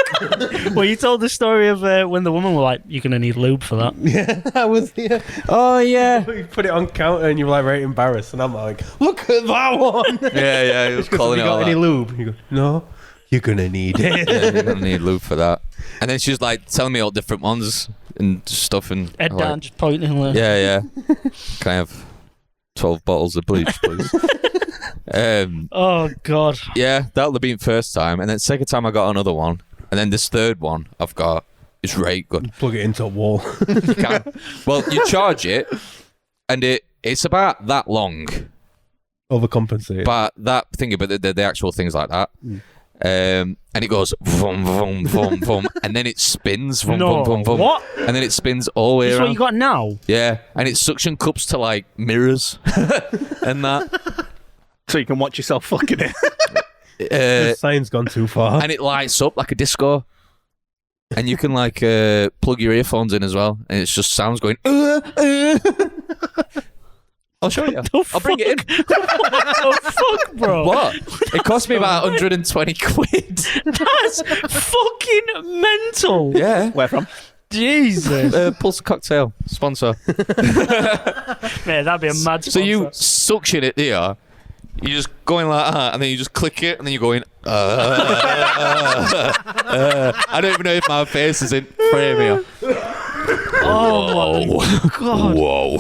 Well, you told the story of when the woman were like, "You're gonna need lube for that." Yeah, I was here. Oh yeah. You put it on counter and you're like right embarrassed, and I'm like, "Look at that one." Yeah. He was calling you it all got any that. lube? You go, "No, you're gonna need it." Yeah, you're gonna need lube for that. And then she was like telling me all different ones. and stuff and Head like, down, just pointing. Like. Yeah. Can I have 12 bottles of bleach, please? Oh God. Yeah, that would have been first time, and then second time I got another one, and then this third one I've got is right good. Plug it into a wall. You can. Well, you charge it, and it's about that long. Overcompensate. But that thingy, but the actual things like that. And it goes vroom, vroom, vroom, vroom, and then it spins vroom, No, vroom, vroom, vroom, what? and then it spins all the way This is around. what you got now? Yeah, and it's suction cups to like mirrors and that. So you can watch yourself fucking it. The science gone too far. And it lights up like a disco. And you can like plug your earphones in as well, and it's just sounds going. I'll show you. I'll bring it in. What the fuck, bro? What? It cost me about 120 quid. That's fucking mental. Yeah. Where from? Jesus. Pulse Cocktail sponsor. Man, that'd be a mad So you sponsor. suction it here. You're just going like that, and then you just click it, and then you're going. I don't even know if my face is in frame here. Oh my God. Whoa!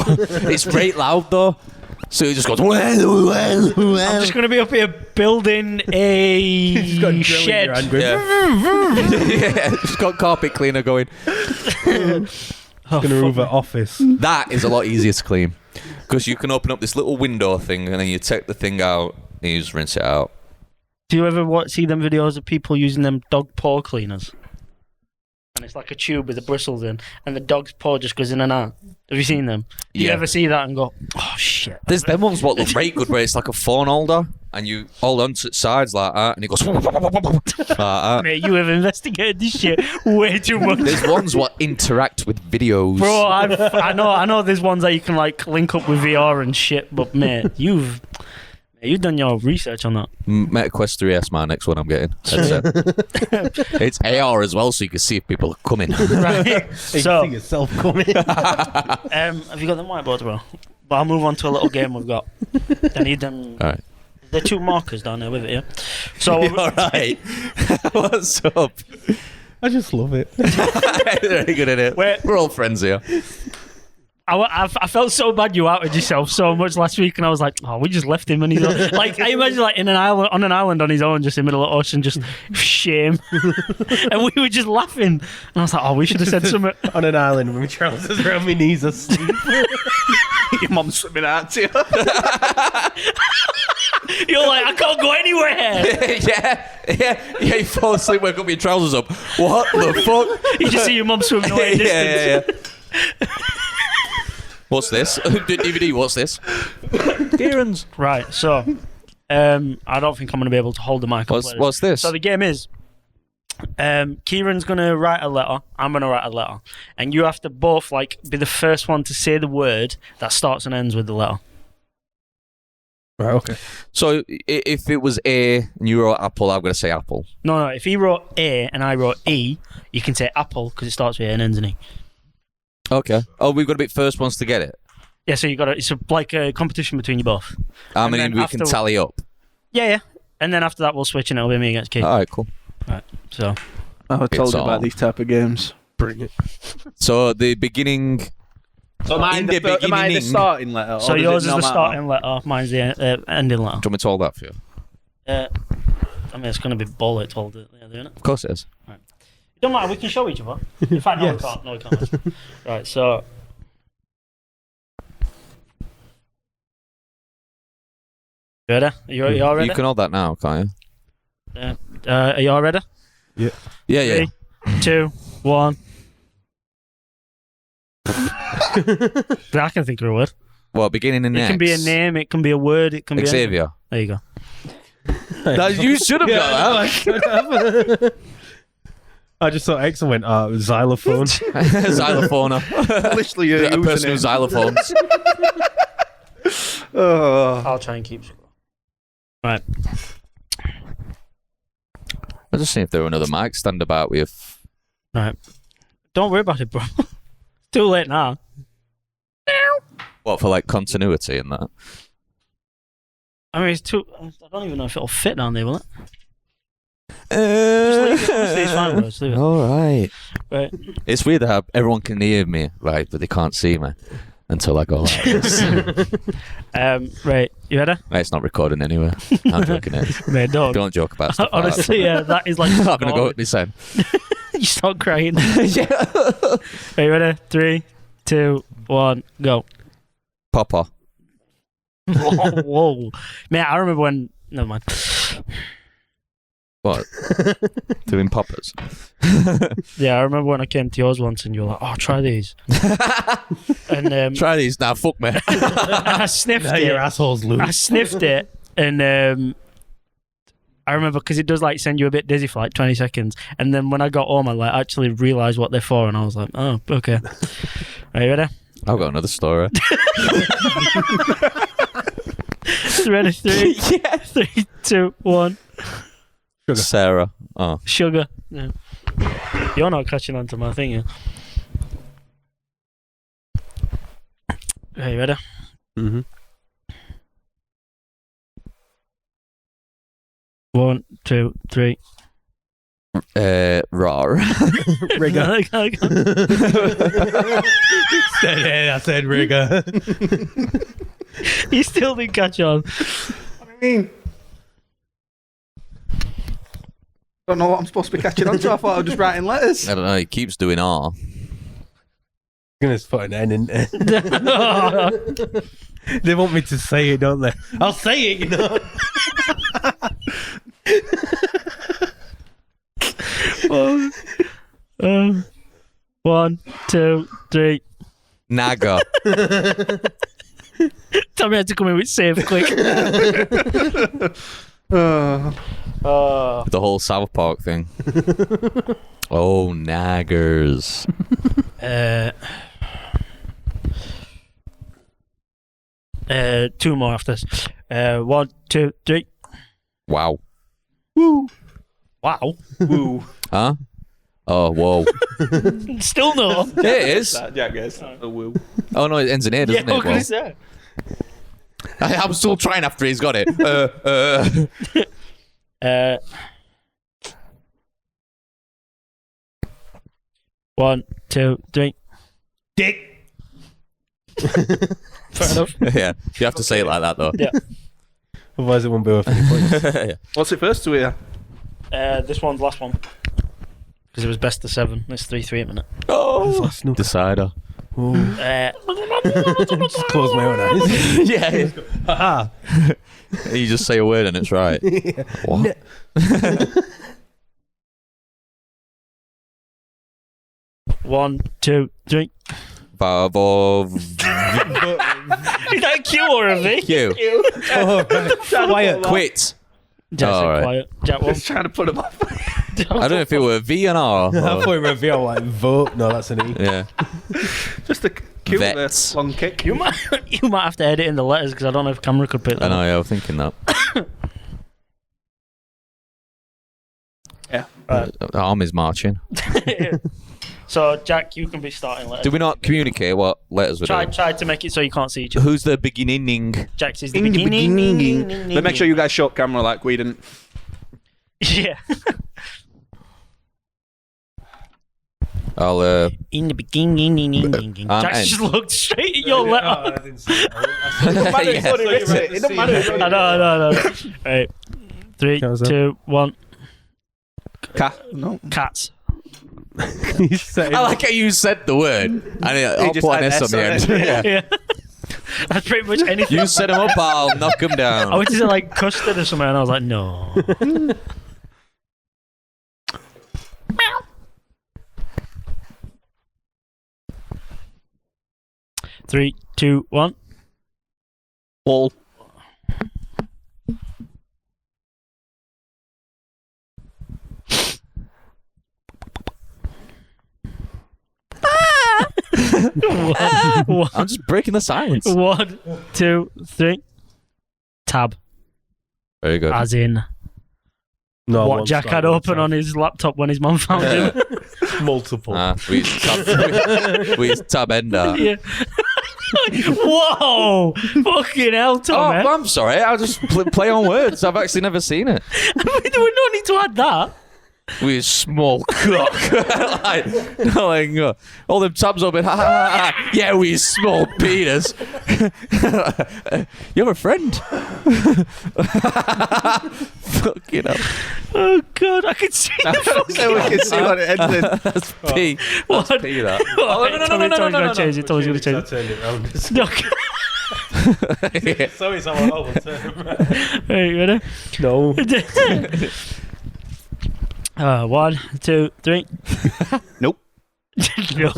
It's very loud though, so it just goes. I'm just going to be up here building a got drill in your shed. hand grip. Yeah, just got carpet cleaner going. Gonna move an office. That is a lot easier to clean because you can open up this little window thing, and then you take the thing out, and you just rinse it out. Do you ever see them videos of people using them dog paw cleaners? And it's like a tube with the bristles in, and the dog's paw just goes in and out. Have you seen them? Do you Yeah. ever see that and go, oh shit? There's them ones what look very good where it's like a phone holder, and you hold on to its sides like that, and it goes like that. Mate, you have investigated this shit way too much. There's ones what interact with videos. Bro, I know there's ones that you can like link up with VR and shit, but mate, you've done your research on that. Meta Quest 3S, my next one I'm getting. It's AR as well, so you can see if people are coming. Right. You So, can see yourself coming. have you got them whiteboards, bro? But I'll move on to a little game we've got. I need them. All right. There are two markers down there with it, yeah? So, All right. What's up? I just love it. Very good at it. We're all friends here. I felt so bad you outed yourself so much last week, and I was like, oh, we just left him on his own. Like, I imagine like on an island on his own, just in the middle of the ocean, just shame. And we were just laughing. And I was like, oh, we should have said something. On an island with my trousers around my knees asleep. Your mum's swimming out to you. You're like, I can't go anywhere. yeah. You fall asleep, wake up, your trousers up. What the fuck? You just see your mum swimming away in distance. Yeah. What's this? DVD, what's this? Kieran's. Right, so I don't think I'm going to be able to hold the mic. What's this? So the game is Kieran's going to write a letter, I'm going to write a letter, and you have to both like be the first one to say the word that starts and ends with the letter. Right, okay. So if it was A and you wrote apple, I'm going to say apple. No, if he wrote A and I wrote E, you can say apple because it starts with A and ends in E. Okay. Oh, we've got to be first ones to get it. Yeah, so you got it's like a competition between you both. How And many then we after- can tally up? Yeah. And then after that, we'll switch and it'll be me against Keith. All right, cool. So I told It's you on. about these type of games. Bring it. So the beginning. So am I In the the beginning- starting letter? So or does yours it is no the matter? starting letter, mine's the ending letter. Do you want me to hold that for you? I mean, it's going to be bullet told it, yeah, isn't it? Of course it is. Don't matter, we can show each other. In fact, no, Yes. we can't. No, we can't. Right, so. You ready? You all ready? You can hold that now, can't Are you all ready? you? Yeah. 3, 2, 1. I can think of a word. Well, beginning in It X. can be a name, it can be a word, it can be. Xavier. There you go. You should have got that. I just saw X and went, xylophone. Xylophone. Literally, you're A person who using it. xylophones. I'll try and keep score. Right. I just see if there were another mic stand about with. Right. Don't worry about it, bro. It's too late now. What, for like continuity and that? I mean, it's too. I don't even know if it'll fit down there, will it? Honestly, it's fine, bro. Just leave it. All right. Right. It's weird how everyone can hear me, right, but they can't see me until I go like this. Right. You ready? Mate, it's not recording anyway. I'm joking. Mate, Don't joke about stuff. Honestly, yeah, that is like. I'm not gonna go with this end. You start crying. Yeah. Right, ready? 3, 2, 1, go. Papa. Whoa. Man, I remember when. Never mind. What? Doing poppers. Yeah, I remember when I came to yours once and you were like, "Oh, try these." And Try these now. Fuck me. and I sniffed Now it. your asshole's loose. I sniffed it, and I remember because it does like send you a bit dizzy for like 20 seconds, and then when I got home, I like actually realised what they're for, and I was like, "Oh, okay." Are you ready? I've got another story. Ready? 3, 3, 2, 1. Sugar. Sarah. Oh. Sugar. Yeah. You're not catching on to my thing, yeah. Are you ready? Mm-hmm. 1, 2, 3. Raw. Rigger. I said rigger. You still didn't catch on. What do you mean? Don't know what I'm supposed to be catching on to. I thought I was just writing letters. I don't know. He keeps doing R. Gonna just put an N in there. They want me to say it, don't they? I'll say it, you know. Um, 1, 2, 3. Naga. Tell me how to come in with save quick. The whole South Park thing. Oh, naggers. 2 more after this. 1, 2, 3. Wow. Woo. Wow. Woo. Huh? Oh, whoa. Still no. It is. Yeah, I guess. A woo. Oh, no, it ends in A, doesn't Yeah, it? what can I say? I'm still trying after he's got it. 1, 2, 3. Dick. Fair enough. Yeah, you have to say it like that, though. Yeah. Otherwise, it won't be worth any points. Yeah. What's it first to hear? This one's the last one. Because it was best of 7. It's 3-3 at minute. Oh, decider. Just close my own eyes. Yeah. Haha. You just say a word and it's right. Yeah. What? One, 2, 3. Vavov. Is that a Q or a V? Q. Oh, right. Quiet. Quit. Jack said Alright. quiet. Jack I one. was trying to put him off. I don't know if it were V and R. I thought we were a VO like vote. No, that's an E. Yeah. Just a cute Vets. long kick. You might have to edit in the letters because I don't know if camera could pick I that know, up. yeah, I was thinking that. Yeah. The arm is marching. So, Jack, you can be starting letters. Did we not communicate what letters we're doing? Try to make it so you can't see each other. Who's the beginning? Jack's is the In the beginning. But make sure you guys shut camera like we didn't. Yeah. I'll, In the beginning. Jack end. just looked straight at your letter. I didn't see it. It don't matter. I know. Right. 3, That was it. 2, 1. No. Cats. You said I like how you said the word. And I'll just put an had S on the S end. on it. Yeah. Yeah. That's pretty much anything. You set him up, I'll knock him I down. went to say like custard or something, and I was like, no. Three, 2, 1. Ball. One, I'm just breaking the silence. 1, 2, 3. Tab. Very good. As in no, what Jack had open on his laptop when his mum found him. multiple. We tab ender. Yeah. Whoa! Fucking hell, Oh, Tommy. I'm sorry. I'll just play on words. I've actually never seen it. We don't need to add that. With a small cock. All them tabs open. Ha, ha, ha, ha. Yeah, with a small penis. You have a friend. Fucking hell. Oh, God. I can see the fucking... So we can see what it ends in. That's P. What? That's P, that. Oh, no, no, Tommy's no, no, gonna no, change it. Tommy's gonna change I it. turned it round. Yeah. Sorry, someone else will turn it round. Hey, you ready? No. 1, 2, 3. Nope. No.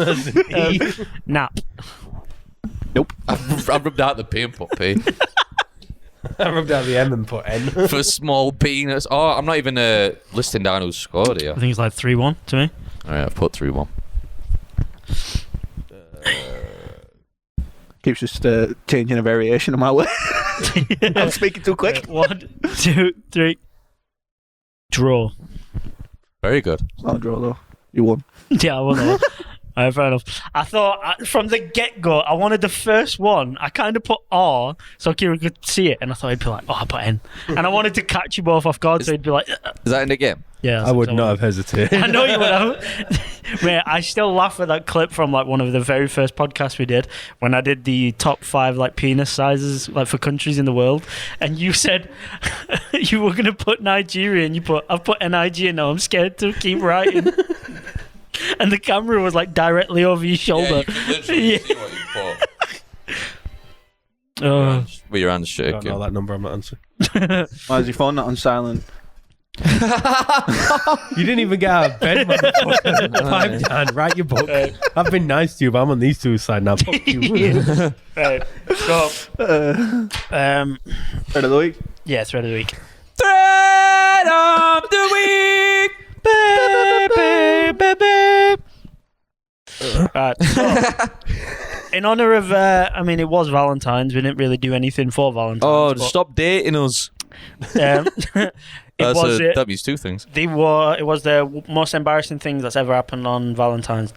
Nap. Nope. I've rubbed out the P and put P. I rubbed out the M and put N. For small penis. Oh, I'm not even listing down who scored here. I think it's like 3-1 to me. Alright, I've put 3-1. Keeps just changing a variation of my way. I'm speaking too quick. 1, 2, 3. Draw. Very good. It's not a draw though. You won. Yeah, I won that one. Alright, fair enough. I thought from the get-go, I wanted the first one. I kind of put R so Kieran could see it, and I thought he'd be like, "Oh, I put N," and I wanted to catch you both off guard, so he'd be like, Is that in the game? "Yeah." I would not have hesitated. I know you would have. Mate, I still laugh at that clip from like one of the very first podcasts we did when I did the top 5 like penis sizes like for countries in the world, and you said you were gonna put Nigeria, and you put I've put NIG, and now I'm scared to keep writing. And the camera was like directly over your shoulder. Yeah, you can literally see what you put. With your hands I don't shaking. know that number, I'm not answering. Why is your phone not on silent? You didn't even get out of bed, motherfucker. Pipe down, write your book. I've been nice to you, but I'm on these two sides now. Fuck you. Right. So, Thread of the week. yeah, thread of the week. Thread of the week. Right. So, in honor of, I mean, it was Valentine's. We didn't really do anything for Valentine's. Oh, but, stop dating us. That means two things. it was the most embarrassing thing that's ever happened on Valentine's.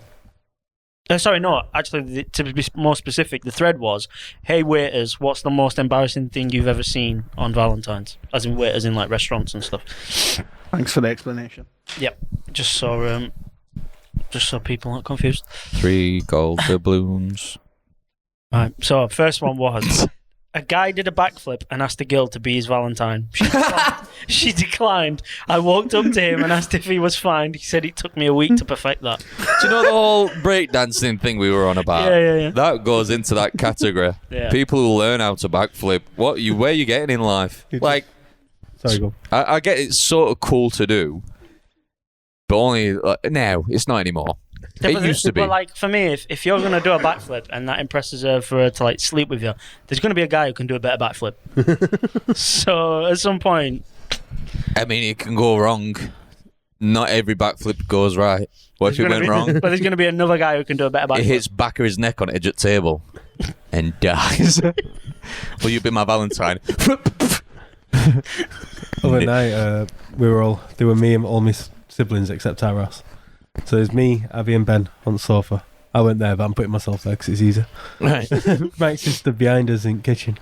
Sorry, no. Actually, to be more specific, the thread was, "Hey waiters, what's the most embarrassing thing you've ever seen on Valentine's?" As in waiters in like restaurants and stuff. Thanks for the explanation. Yep. Just so people aren't confused. 3 gold doubloons. Right. So first one was a guy did a backflip and asked a girl to be his Valentine. She declined. I walked up to him and asked if he was fine. He said it took me a week to perfect that. Do you know the whole breakdancing thing we were on about? Yeah. That goes into that category. Yeah. People who learn how to backflip. Where are you getting in life? Like, Sorry, go. I get it's sort of cool to do, but only now it's not anymore. It used to be. But like for me, if you're gonna do a backflip and that impresses her for her to like sleep with you, there's gonna be a guy who can do a better backflip. So at some point, I mean, it can go wrong. Not every backflip goes right. What if it went wrong? But there's gonna be another guy who can do a better backflip. It hits back of his neck on edge of table and dies. Will you be my Valentine? Other night, they were me and all my siblings except our ass. So there's me, Abby, and Ben on the sofa. I went there, but I'm putting myself there because it's easier. Right. Mike's sister behind us in the kitchen.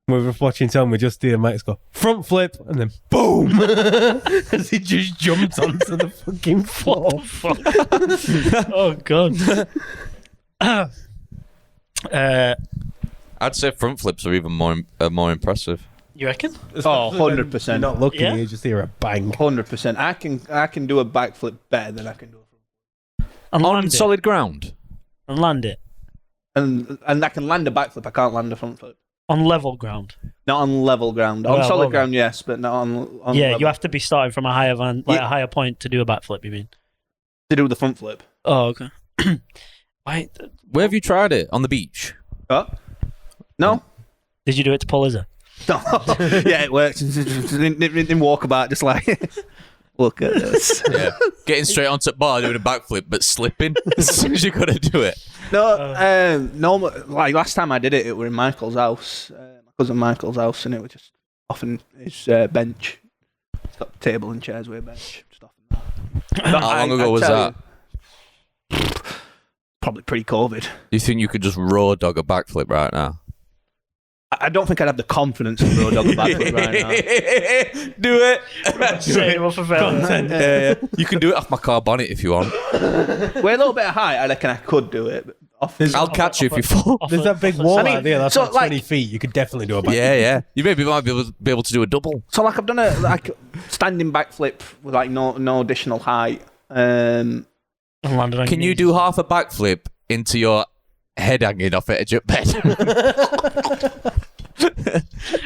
We were watching film, we just hear Mike's go, front flip, and then boom! As he just jumped onto the fucking floor. Fuck. Oh god. I'd say front flips are even more impressive. You reckon? Oh, 100%. You're not looking, Yeah? you just hear a bang. 100%. I can do a backflip better than I can do a front. And On land it. solid ground. And land it. And I can land a backflip. I can't land a front flip. On level ground. Not on level ground. On Well, solid level. ground, yes, but not on Yeah, level. you have to be starting from a higher a higher point to do a backflip, you mean? to do the front flip. Oh, okay. Why Where have you tried it? On the beach? Oh? No? did you do it to Paul Izza? No. Yeah, it works. In walkabout, just like, look at this. Yeah. Getting straight onto the bar, doing a backflip, but slipping as soon as you got to do it. No, like last time I did it, it were in Michael's house, my cousin Michael's house, and it was just off in his bench. It's got a table and chairs with a bench. Just off in that. How long ago was that? probably pre-COVID. Do you think you could just raw dog a backflip right now? I don't think I'd have the confidence to road dog a backflip right now. Do it. Setting him up for failure. Yeah. You can do it off my car bonnet if you want. With a little bit of height, I reckon I could do it. But I'll catch you if you fall. There's that big wall I mean, out there. That's so, like 20 feet. You could definitely do a backflip. Yeah. You maybe might be able to do a double. So like I've done a standing backflip with like no additional height. Landed on Can your you knees. do half a backflip into your head hanging off edge of bed?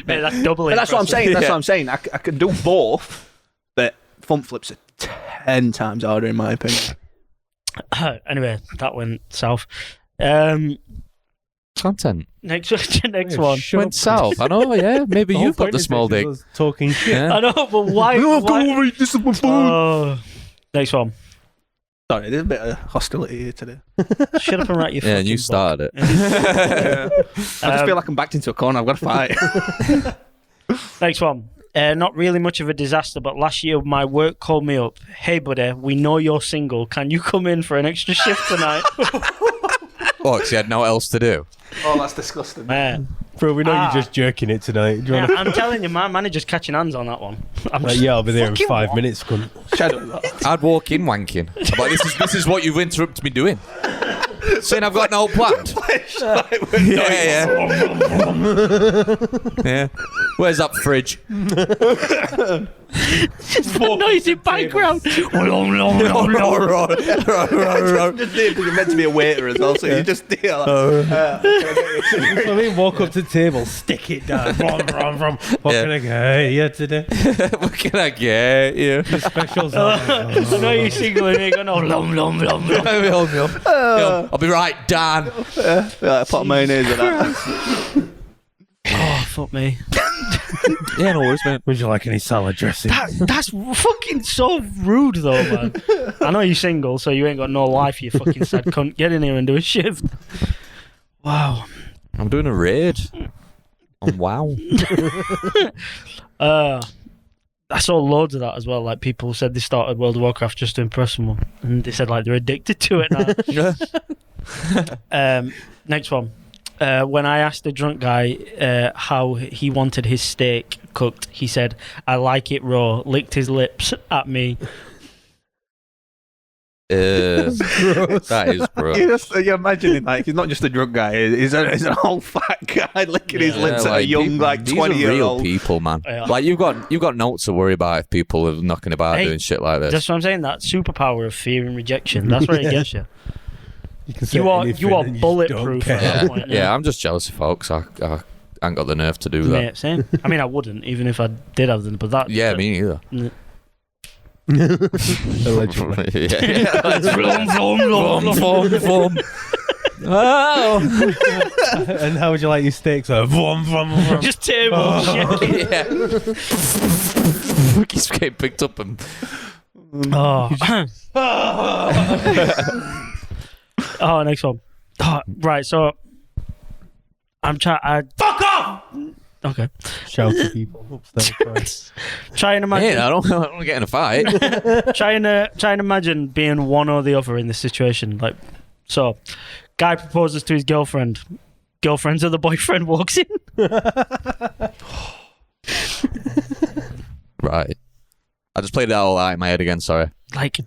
Mate, that's doubly But that's what I'm saying. That's Yeah. what I'm saying. I can do both, but front flips are 10 times harder in my opinion. Anyway, that went south. Content. Next one. Shut Went up. south. I know, yeah. Maybe The whole you've got point the is small that she dick. was talking shit. Yeah. I know, but why? This is my food. Oh. Next one. Sorry, there's a bit of hostility here today. Shut up and write your Yeah, and fucking you book. started it. I just feel like I'm backed into a corner. I've got to fight. Next one. Not really much of a disaster, but last year my work called me up. Hey, buddy, we know you're single. Can you come in for an extra shift tonight? Oh, because you had no else to do. Oh, that's disgusting. Man, Bro, we know you're just jerking it tonight. Do you yeah, wanna... I'm telling you, my manager's catching hands on that one. I'm Like, just- yeah, I'll be there in fucking 5 what? minutes, cunt. Shadow. I'd walk in wanking. I'm like, this is what you've interrupted me doing. Saying I've got no planned. Yeah. Yeah. Where's that fridge? Just the noisy background. Just you're meant to be a waiter as well, so you just deal. I mean, walk up to the table, stick it down. What can I get you today? What can I get you? Specials. I know you're single and you're going, oh, lum. I'll be right, Dan. Yeah, pot of mayonnaise in that. Oh, fuck me. Yeah, no worries, mate. Would you like any salad dressing? That's fucking so rude, though, man. I know you're single, so you ain't got no life, you fucking sad cunt. Get in here and do a shift. Wow. I'm doing a raid. Oh, wow. I saw loads of that as well. Like, people said they started World of Warcraft just to impress someone. And they said, like, they're addicted to it now. Next one. When I asked the drunk guy how he wanted his steak cooked, he said, I like it raw, licked his lips at me. That is gross. You're imagining, like, he's not just a drunk guy, he's an old fat guy licking his lips at a young, people, like, these are 20-year-old. real people, man. Yeah. Like you've got notes to worry about if people are knocking about Hey, doing shit like this. That's what I'm saying. That superpower of fear and rejection. That's where it gets you. You are bulletproof at that point. Yeah, I'm just jealous of folks. I ain't got the nerve to do that. Mate, same. I mean, I wouldn't, even if I did have them. But that. Yeah, me neither. Allegedly. Yeah. Oh, And how would you like your steaks? Vroom. just table shit. Yeah. He's getting picked up and Oh. Oh, next one. Oh, right, so I'm trying. Fuck off. Okay. Shout to people upstairs. Try and imagine. man, I don't get in a fight. Try and imagine being one or the other in this situation. Like, so, guy proposes to his girlfriend. Girlfriend's other boyfriend walks in. Right. I just played that all out in my head again. Sorry. Like,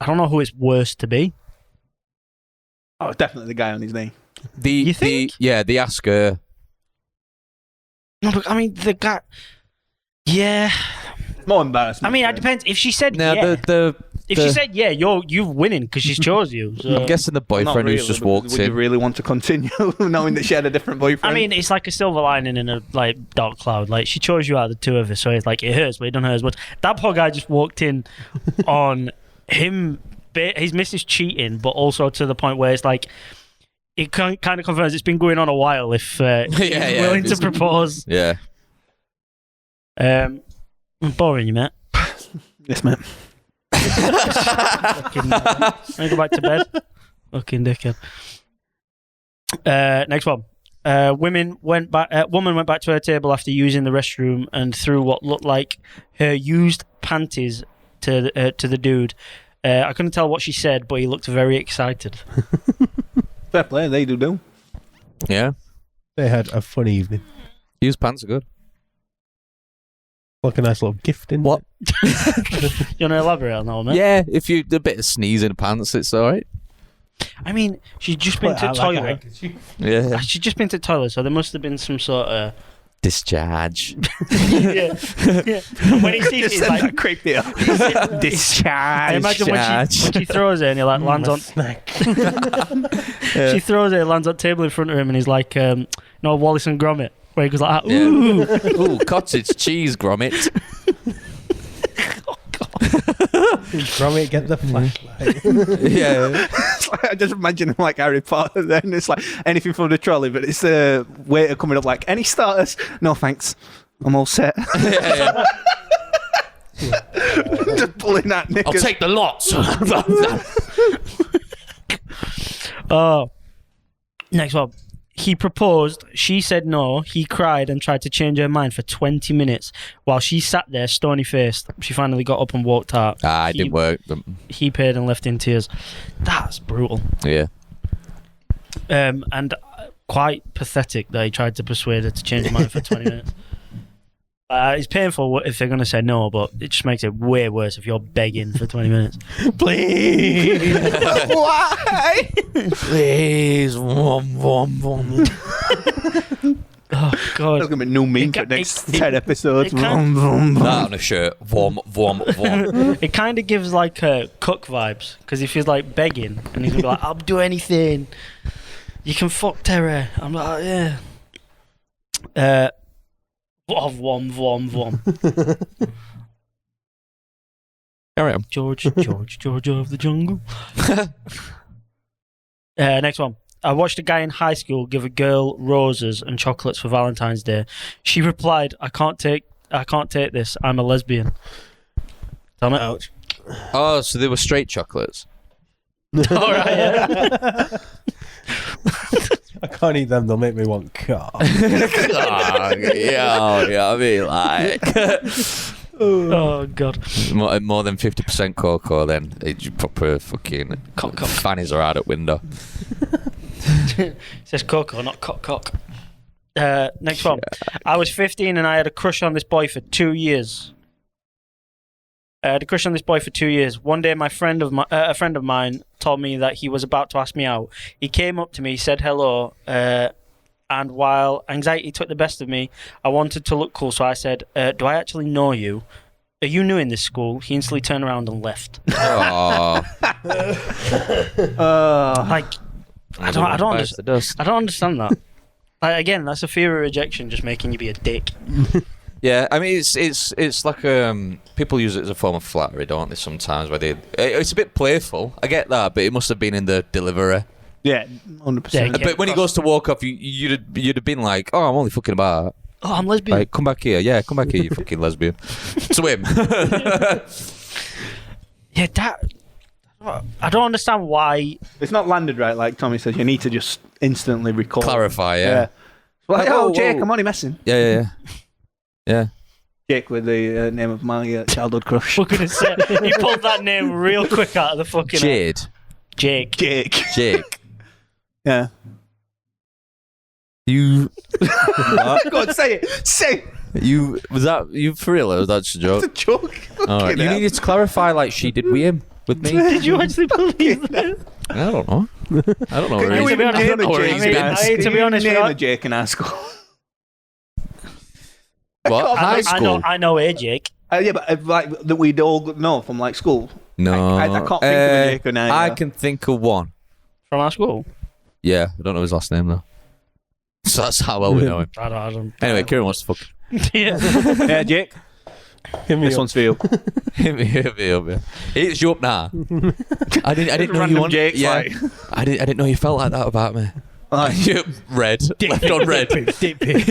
I don't know who it's worse to be. Oh, definitely the guy on his knee. You think? The asker. No, but I mean the guy. Yeah. More embarrassing. I mean, it depends. If she said Now yeah, if she the- said yeah, you're winning because she's chose you. So. I'm guessing the boyfriend who's just walked Would you in. really want to continue knowing that she had a different boyfriend? I mean, it's like a silver lining in a like dark cloud. Like she chose you out of the two of us, so it's like it hurts, but it don't hurt as much. That poor guy just walked in on him, his missus cheating, but also to the point where it's like it kind of confirms it's been going on a while. If he's willing to propose, Yeah. I'm boring you, mate. yes, mate. Fucking, I go back to bed. Fucking dickhead. Next one. Woman went back to her table after using the restroom and threw what looked like her used panties to the dude. I couldn't tell what she said, but he looked very excited. Fair play, they do. Yeah. They had a fun evening. Used pants are good. Like a nice little gift in What? You want to elaborate on that one, mate? Yeah, if you do a bit of sneeze in the pants, it's alright. I mean, she's just been to the toilet. Yeah. She's just been to the toilet, so there must have been some sort of... Discharge. yeah. And when he sees it, he's like... creep there. Discharge. I imagine when she throws it and he like lands on... snack. She throws it, lands on the table in front of him, and he's like, no, Wallace and Gromit, where he goes like, ooh. Yeah. Ooh, cottage cheese grommet. Gromit, get the flashlight. Yeah. I just imagine him like Harry Potter. Then it's like anything from the trolley, but it's the waiter coming up like, any starters? No thanks, I'm all set. Yeah. Just pulling that knickers. I'll take the lots. Oh. Next one. He proposed, she said no, he cried and tried to change her mind for 20 minutes while she sat there stony-faced. She finally got up and walked out. It didn't work. He paid and left in tears. That's brutal. Yeah. And quite pathetic that he tried to persuade her to change her mind for 20 minutes. It's painful if they're going to say no, but it just makes it way worse if you're begging for 20 minutes. Please. Why? Please. Vom. Oh, God. There's going to be new meme for It- the next it- 10 episodes. it can't- That on a shirt. Vom. It kind of gives like Cook vibes because he feels like begging and he's going to be like, I'll do anything. You can fuck Terry. I'm like, yeah. Vom. Carry on. George of the jungle. Next one. I watched a guy in high school give a girl roses and chocolates for Valentine's Day. She replied, I can't take this. I'm a lesbian. Tell me. Ouch. Oh, so they were straight chocolates. All right, yeah. I can't eat them, they'll make me want car. I mean, like... Oh, God. More than 50% cocoa, then it's proper fucking Cock. fannies are out at window. It says Coco, not cock. Next one. I was 15 and I had a crush on this boy for 2 years. One day, a friend of mine told me that he was about to ask me out. He came up to me, said hello, and while anxiety took the best of me, I wanted to look cool, so I said, do I actually know you? Are you new in this school? He instantly turned around and left. Oh, Like, I don't understand that. Like, again, that's a fear of rejection just making you be a dick. yeah. I mean, it's like people use it as a form of flattery, don't they? Sometimes where it's a bit playful. I get that, but it must have been in the delivery. Yeah, 100%. Yeah. But when he goes to walk off, you'd have been like, "Oh, I'm only fucking about." Oh, I'm lesbian. Like, come back here, yeah, come back here, you fucking lesbian. Swim. Yeah, I don't understand why. It's not landed right, like Tommy says. You need to just instantly recall. Clarify, yeah. Like, Whoa, oh, Jake, whoa. I'm only messing. Yeah. Jake with the name of my childhood crush. We're gonna say he pulled that name real quick out of the fucking. Jade. Jake. Jake. Yeah. You. Go on, say it. Say it. Was that you for real, or was that just a joke? It's a joke. All right. You needed to clarify, like she did with him, with me. Did you actually believe that? I don't know. I don't know where Can he's you been. even name a where Jake he's in been. our I- school? to be Can you honest, name right? a Jake in our school. What? High school? I know a Jake. Yeah, but like that we'd all know from like school. No. I can't think of a Jake now. I can think of one. From our school. Yeah, I don't know his last name though. So that's how well we know him. I don't. Anyway, Kieran wants to fuck. Yeah. Yeah, Jake. Hit me This up. one's for you. Hit me up, yeah. It's you up now. I didn't know you Random wanted. Jake, Yeah, like- I didn't know you felt like that about me. You red, left on red. Dick pic.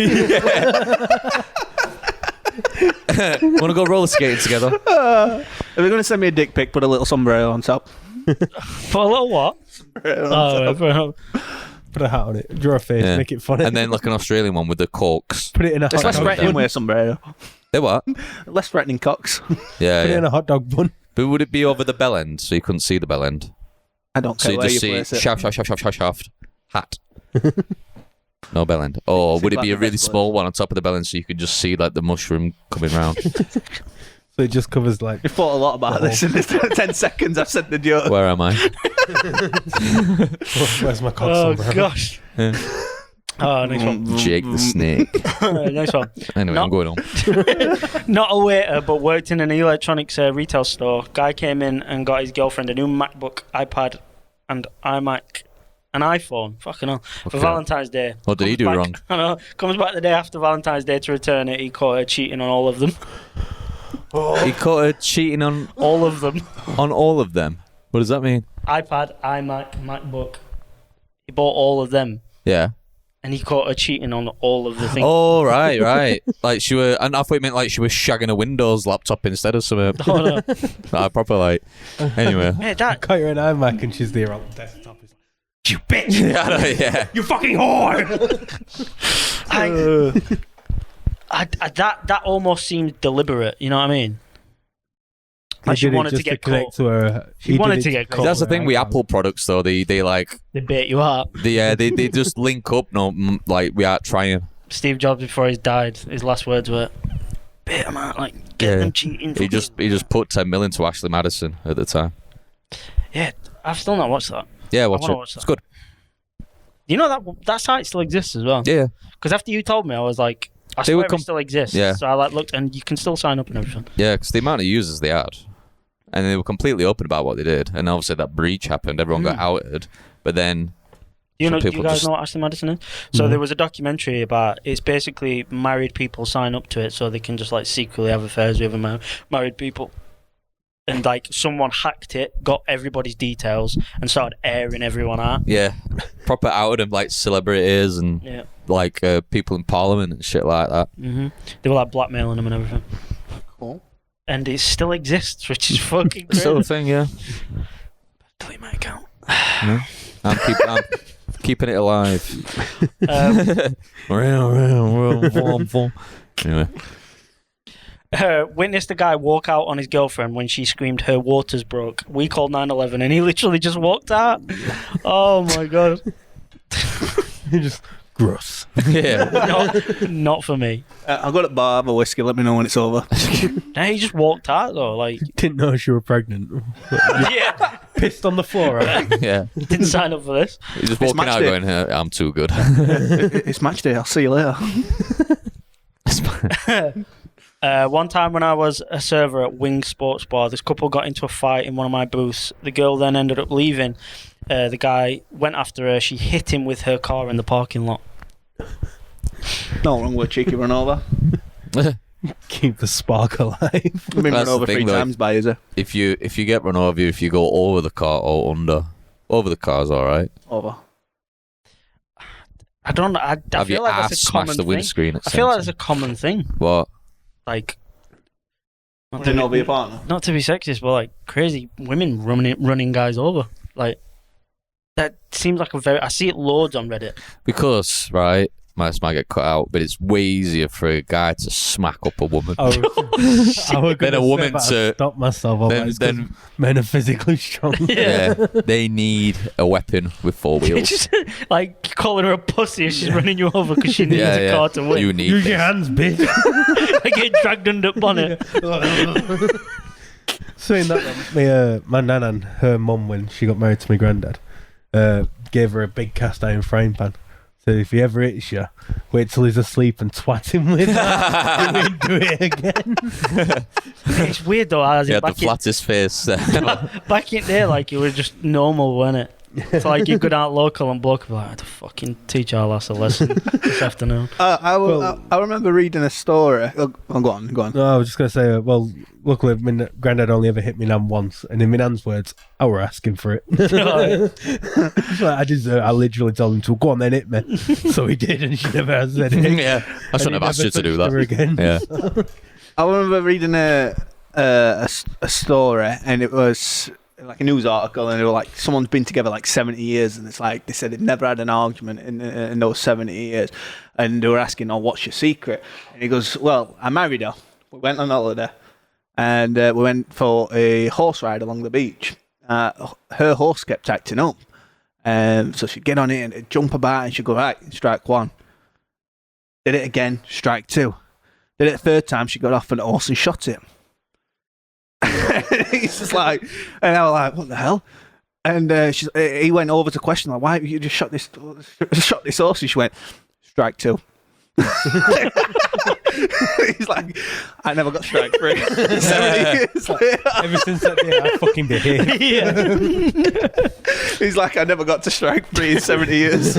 Want to go roller skating together? If you're going to send me a dick pic, put a little sombrero on top. For a little what? Oh, Put a hat on it. Draw a face. Yeah. Make it funny. And then like an Australian one with the corks. put it in a It's hot less dog threatening bun. with a sombrero. They what? Less threatening cocks. Yeah, Put it in yeah. a hot dog bun. But would it be over the bell end so you couldn't see the bell end? I don't So care you where just you see place it. shaft. Hat. No bell end. Or would it about be a the really best small one on top of the bell end so you could just see like the mushroom coming round? So it just covers like. We thought a lot about this in the 10 seconds I've said the joke. Where am I? Where's my cock Oh somewhere? gosh. Yeah. Oh, nice one. Jake the Snake. Nice one. Anyway, No. I'm going on. Not a waiter, but worked in an electronics retail store. Guy came in and got his girlfriend a new MacBook, iPad, and iMac, an iPhone. Fucking hell. For Okay. Valentine's Day. What did he Comes do back- wrong? I know. Comes back the day after Valentine's Day to return it. He caught her cheating on all of them. He caught her cheating on All of them. all of them. What does that mean? iPad, iMac, MacBook. He bought all of them. Yeah. And he caught her cheating on all of the things. Oh, right. Like she were, and I thought it meant like she was shagging a Windows laptop instead of something. Oh, no. Nah, proper like. Anyway. Hey, Dad. Got her an iMac and she's there on the desktop. It's like, you bitch! Yeah, I know, yeah. You fucking whore! That almost seemed deliberate. You know what I mean? Like she He did it wanted to just get connect caught. to her. She he did wanted it to get caught. That's the thing with iPad. Apple products, though. They like They bait you out. they just link up. No, like we are trying. Steve Jobs, before he died, his last words were, "Bait them out, like get Yeah. them cheating." He just put 10 million to Ashley Madison at the time. Yeah, I've still not watched that. Yeah, watch wanna it. watch that. It's good. You know that site still exists as well. Yeah. Because after you told me, I was like, I They swear would it still exists. Yeah. So I like looked, and you can still sign up and everything. Yeah, because the amount of users they had, and they were completely open about what they did, and obviously that breach happened, everyone got outed, but then You know, people you guys just- know what Ashley Madison is? So there was a documentary about it's basically married people sign up to it so they can just like secretly have affairs with other married people. And like someone hacked it, got everybody's details, and started airing everyone out. yeah, proper outed them like celebrities and Yeah. like people in Parliament and shit like that. They were like blackmailing them and everything. Cool. And it still exists, which is fucking It's still a crazy. thing, yeah. Delete my account. I'm keeping it alive. Anyway, Witnessed a guy walk out on his girlfriend when she screamed her waters broke. We called 911 and he literally just walked out. Oh my god. Just gross. yeah. Not for me. I'll go to the bar, have a whiskey, let me know when it's over. No, he just walked out though. Like, Didn't know she were pregnant. yeah, Pissed on the floor. Right? Yeah. didn't sign up for this. He's just walking match out day. going, I'm too good. It's match day, I'll see you later. One time when I was a server at Wing Sports Bar, this couple got into a fight in one of my booths. The girl then ended up leaving. The guy went after her. She hit him with her car in the parking lot. No wrong with cheeky run over. Keep the spark alive. I've been That's run over the thing, 3 though. times by Izzy. if you get run over, if you go over the car or under, over the car's all right. Over. I don't know. I Have feel your like ass that's a smashed common the thing. windscreen? At I feel like the that's a common thing. what? Like, not to Didn't be- over your partner. not to be sexist, but like crazy women running guys over. Like, that seems like a very. I see it loads on Reddit. Because right, might get cut out, but it's way easier for a guy to smack up a woman. I was Then a woman to- stop myself. then Men are physically strong. yeah, they need a weapon with 4 wheels. It's just like calling her a pussy if she's running you over because she needs a car to win. You need Use this. your hands, bitch. I get dragged under bonnet. Saying that, my nan and her mum, when she got married to my granddad, gave her a big cast iron frying pan. So if he ever hits you, wait till he's asleep and twat him with that. And then do it again. It's weird though. As He in had the back, flattest face. back in there, like it was just normal, wasn't it? It's like you go down local and bloke would be like, I had to fucking teach our lass a lesson this afternoon. I remember reading a story. Oh, go on. No, I was just going to say, well, luckily my granddad only ever hit me nan once. And in my nan's words, I were asking for it. She's like, I literally told him to, go on then, hit me. So he did, and she never has said it. yeah, I shouldn't have asked you to do that. Again. Yeah. I remember reading a story, and it was like a news article, and they were like, someone's been together like 70 years, and it's like they said they'd never had an argument in those 70 years, and they were asking, "Oh, what's your secret?" And he goes, "Well, I married her. We went on holiday, and we went for a horse ride along the beach. Her horse kept acting up, So she'd get on it and it'd jump about and she'd go, right, strike one. Did it again, strike two. Did it a third time, she got off and the horse and shot it. He's just like, and I was like, what the hell? And he went over to question, like, why have you just shot this horse? And she went, strike two. He's like, I never got strike three. 70 years later. Ever since that day, I fucking behaved. He's like, I never got to strike three in 70 years.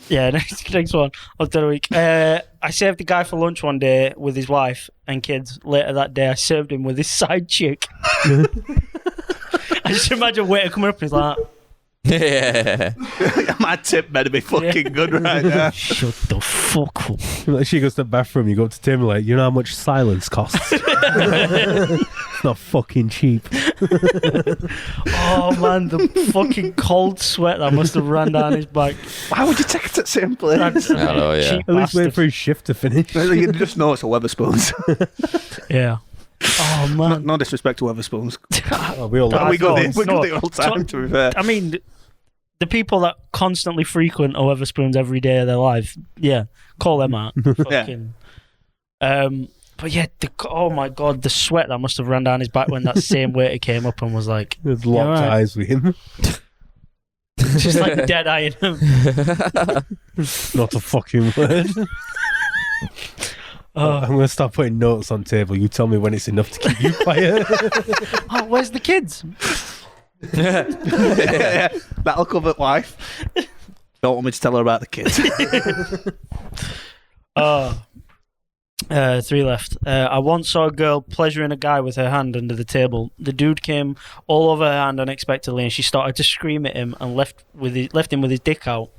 Yeah, next one of the week. I served a guy for lunch one day with his wife and kids. Later that day, I served him with his side chick. I just imagine waiter coming up and he's like, Yeah. My tip better be fucking good right now. shut the fuck up. Like she goes to the bathroom, you go up to Tim, like, you know how much silence costs? It's not fucking cheap. Oh man, the fucking cold sweat that must have ran down his back. Why would you take it to the same place? Hello, yeah. Cheap At least wait bastard. for his shift to finish. You just know it's a Weatherspoons. Yeah. Oh man. No disrespect to Weatherspoons. Oh, we all That- like We go no, there. We go no. there all the time, to be fair. I mean, the people that constantly frequent Weatherspoons every day of their life, yeah, call them out. Fucking. But yeah, oh my god, the sweat that must have run down his back when that same waiter came up and was like, There's locked right. eyes with him. just like dead eyeing him. Not a fucking word. I'm going to start putting notes on table. You tell me when it's enough to keep you quiet. Oh, where's the kids? Yeah, that'll cover it, wife. Don't want me to tell her about the kids. Three left. I once saw a girl pleasuring a guy with her hand under the table. The dude came all over her hand unexpectedly, and she started to scream at him and left him with his dick out.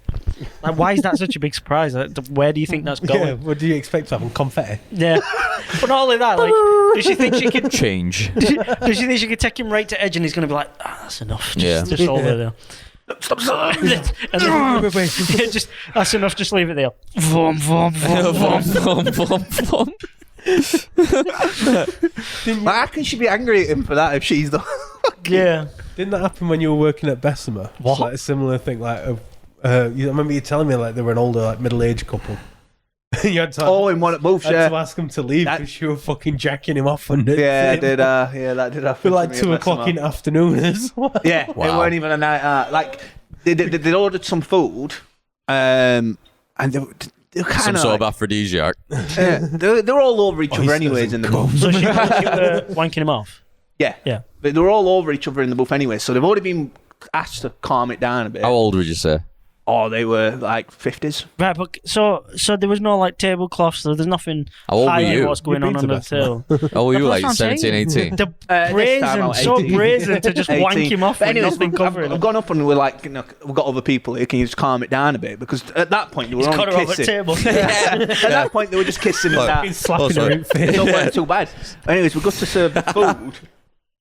Like, why is that such a big surprise? Like, where do you think that's Yeah, going? what do you expect to have? Confetti? Yeah. But not only that, like, does she think she could? Change. Does she think she could take him right to edge, and he's going to be like, that's enough. Just hold it there. Stop. And then, Wait. yeah, just that's enough. Just leave it there. Vom, vom, vom, vom. How can she be angry at him for that if she's the... Yeah. Didn't that happen when you were working at Bessemer? What? It's like a similar thing. Like, I remember you telling me like they were an older, like middle-aged couple. You had to, Oh, in one at both, had yeah. to ask him to leave That- because you were fucking jacking him off on it. Yeah, that did happen. For like to me 2 at o'clock Bessemer. in the afternoon as well. Yeah, it Wow. weren't even a night out. Like, they ordered some food, and they were kind Some of sort of aphrodisiac. they're all over each other Oysters anyways in and the booth. So she were wanking him off. Yeah, Yeah. But they're all over each other in the booth anyway, so they've already been asked to calm it down a bit. How old would you say? Oh, they were like 50s. Right, but so there was no like tablecloths. So there's nothing How old were hiding you? what's going You've on been to under the table. Oh, were you That's like what I'm 17, saying. 18? The This time I brazen, was so 18. brazen to just wank 18. him off But with anyways, nothing covering I've him. gone up and we're like, we've got other people here. Can you just calm it down a bit? Because at that point they were He's got only her off the kissing. table. At that point they were just kissing and Look. that. He's slapping sorry. her in the face. It weren't too bad. Anyways, we got to serve the food,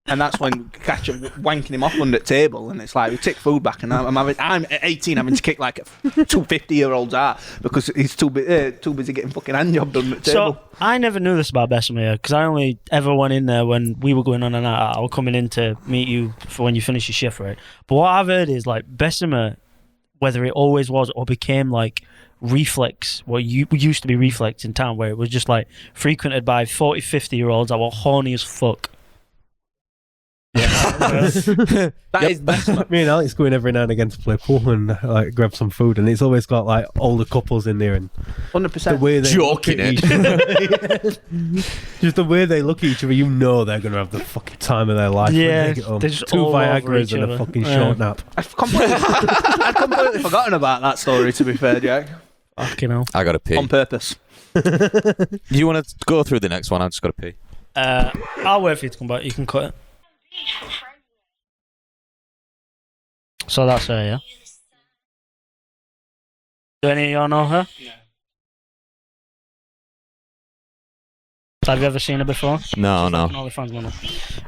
and that's when we catch him wanking him off under the table, and it's like we take food back, and I'm at 18 having to kick like a 250-year-old's out because he's too busy getting fucking hand jobbed under the table. So I never knew this about Bessemer because I only ever went in there when we were going on a night out. I was coming in to meet you for when you finish your shift, right? But what I've heard is like Bessemer, whether it always was or became like Reflex, what used to be Reflex in town, where it was just like frequented by 40, 50-year-olds that were horny as fuck. That is Bessemer. Me and Alex go in every now and again to play pool and like grab some food, and it's always got like older couples in there, and the 100%. way they Joking look at each other, just the way they look at each other, you know they're gonna have the fucking time of their life. when Yeah, they get home. they're just 2 all over Viagra's each and other. a fucking Yeah. short nap. I'd completely forgotten about that story, to be fair, Jack. Fucking hell. I gotta pee. On purpose. You want to go through the next one? I just gotta pee. I'll wait for you to come back. You can cut it. So that's her, yeah? Do any of y'all know her? Have you ever seen her before? No. All the fans know.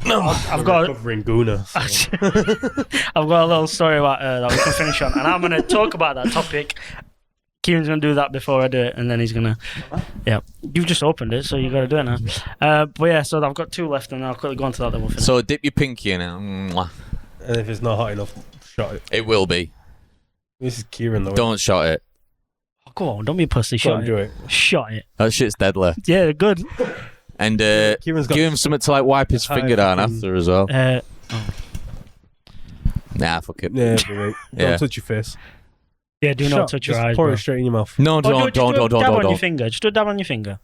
No, I've got Covering Guna. so- I've got a little story about her that we can finish on, and I'm going to talk about that topic Kieran's gonna do that before I do it, and then he's gonna. Yeah, you've just opened it, so you got to do it now. But yeah, so I've got 2 left, and I'll quickly go on to that. Then we'll finish. So dip your pinky in it. Mwah. And if it's not hot enough, shot it. It will be. This is Kieran though. Don't shot it. Oh, go on, don't be a pussy. Go on, Shot do it. it. Shot it. That shit's deadly. Yeah, they're good. And Kieran's got give him something to like wipe his high finger down fucking- after as well. Nah, fuck it. Yeah, it'll be right. Yeah. Don't touch your face. Yeah, do not Shot, touch your just eyes, pour bro. it straight in your mouth. No, Oh, do don't. a dab on your Don't. finger. Just do a dab on your finger.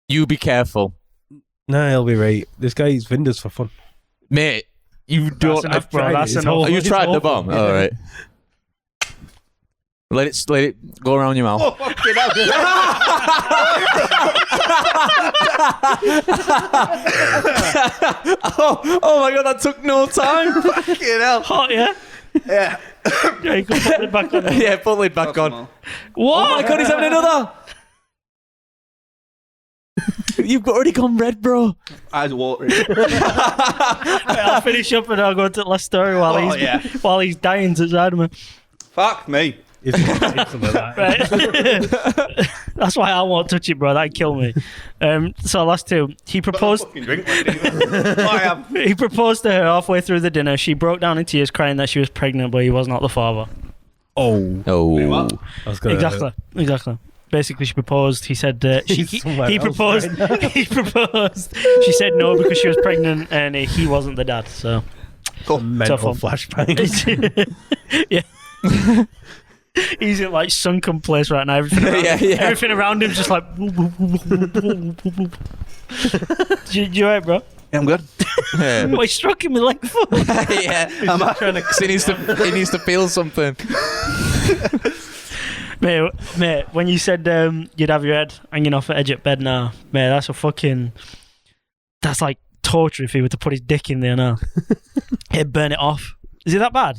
You be careful. Nah, he'll be right. This guy eats Vinders for fun. Mate, you don't enough, have bro. tried it. That's It's enough. Oh, you It's tried the awful. bomb? Yeah. All right. Let it go around your mouth. Oh, fucking hell. Oh my god, that took no time. Fucking hell. Hot, yeah? Yeah. Yeah, you can put it back on. Yeah, put lid back on. Well, What? Oh my god, he's having another. You've already gone red, bro. eyes watering. I'll finish up and I'll go to the last story while he's dying to side of me. Fuck me. If you take some of that. Right. That's why I won't touch it, bro. That'd kill me. So last 2. He proposed. Fucking drink, mate. I am. He proposed to her halfway through the dinner. She broke down in tears, crying that she was pregnant, but he was not the father. Oh. Oh. what? I was gonna Exactly. Basically, she proposed. He said He's somewhere he else proposed. right now. He proposed. She said no because she was pregnant and he wasn't the dad. So Mental Tough one. flashbang. yeah. He's in like sunken place right now. Everything around, everything around him's just like. You right, bro? Yeah, I'm good. Yeah. Well, he struck him with like foot. Yeah. He needs to feel something. Mate, when you said you'd have your head hanging off the edge of bed now, mate, that's like torture if he were to put his dick in there now. He'd burn it off. Is it that bad?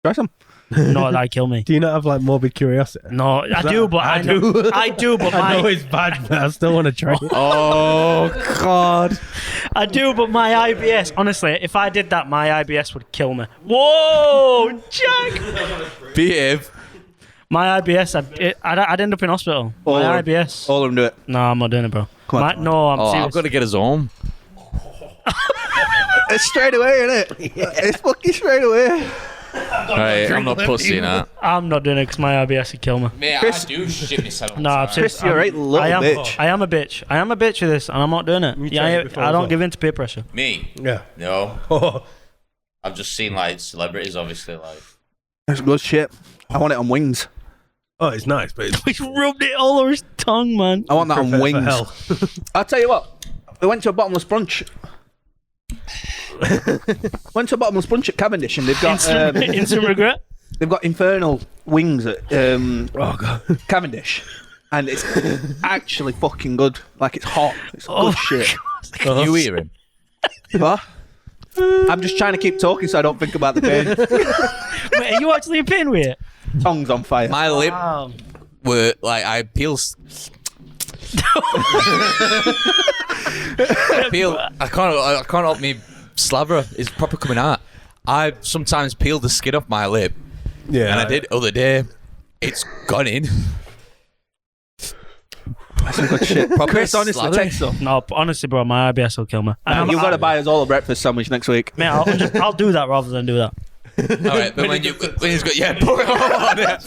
Try some. No, that'd kill me. Do you not have like morbid curiosity? No, I do, but I do. know. I do, but I know my it's bad, but I still want to try it. Oh god. I do, but my IBS. Honestly, if I did that, my IBS would kill me. Whoa, Jack! Behave. My IBS, I'd end up in hospital. My IBS. All of them do it. No, I'm not doing it, bro. Come on. No, I'm Oh, serious. I've got to get us home. It's straight away, isn't it? It's fucking straight away. Right, I'm not pussy now. I'm not doing it because my IBS would kill me. Mate, Chris- I do shit myself. No, I'm serious. Chris, you're a right little I am, bitch. I am a bitch. I am a bitch with this, and I'm not doing it. You Yeah, tried it before I as don't well. give in to peer pressure. Me? Yeah. No. Oh, I've just seen like celebrities, obviously, like. It's good shit. I want it on wings. it's nice, but it's He's rubbed it all over his tongue, man. I want that on for wings. hell. I'll tell you what. We went to a bottomless brunch. At Cavendish, and they've got Instant regret. they've got infernal wings at Oh god. Cavendish, and it's actually fucking good. Like it's hot. It's good shit. You hear him? What? I'm just trying to keep talking so I don't think about the pain. Wait, are you actually in pain with it? Tongue's on fire. My lip Wow. were like I peel. I can't help me slabber. It's proper coming out. I sometimes peel the skin off my lip, Yeah. and I did other day. It's gone in. That's some good shit. Proper Chris, honestly, slathering. take some. No, but honestly, bro, my IBS will kill me. And You've got to buy us all a breakfast sandwich next week. Mate, I'll do that rather than do that. All right, but when he's got pour it on. That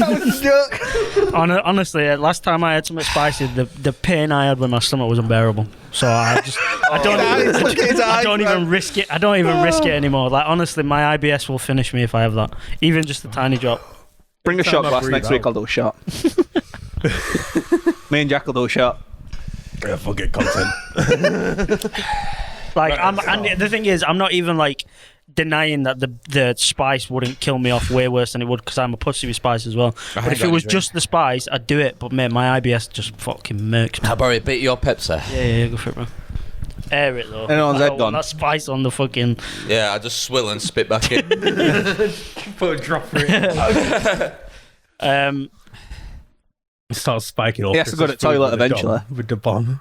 was a joke. Honestly, last time I had something spicy, the pain I had with my stomach was unbearable. So I don't even risk it. I don't even risk it anymore. Like honestly, my IBS will finish me if I have that, even just a tiny drop. Bring a shot I glass breathe next week. out. I'll do a shot. Me and Jack will do a shot. Yeah, forget content. Like and the thing is, I'm not even like denying that the spice wouldn't kill me off way worse than it would because I'm a pussy with spice as well. But if it was just the spice, I'd do it. But mate, my IBS just fucking murks me. I borrow a bit of your Pepsi. Yeah, go for it, bro. Air it though. Anyone's I head don't gone. want that spice on the fucking. Yeah, I just swill and spit back in. Put a drop for it. Start spiking off. He has to go to the toilet eventually. With the bomb.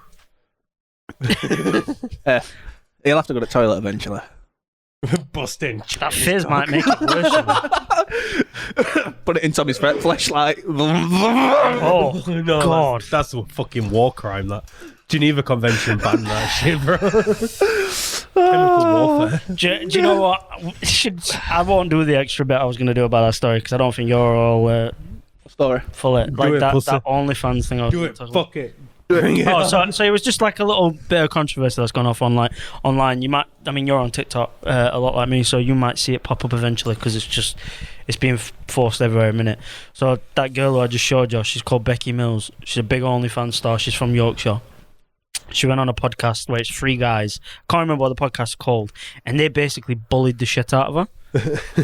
He'll have to go to the toilet eventually. Busting. That fizz might make it worse. Put it in Tommy's fleshlight. Oh, No, God. that's a fucking war crime. That Geneva Convention banned that shit, bro. Chemical warfare. Do you know what? I won't do the extra bit I was going to do about that story because I don't think you're all Story. full it. Do Like it, that pussy. OnlyFans thing I was Do going it. to talk about. Fuck it. Bring it Oh, on. so it was just like a little bit of controversy that's gone off online. You might, I mean, you're on TikTok a lot like me, so you might see it pop up eventually because it's being forced everywhere a minute. So that girl who I just showed you, she's called Becky Mills. She's a big OnlyFans star. She's from Yorkshire. She went on a podcast where it's three guys. Can't remember what the podcast is called, and they basically bullied the shit out of her.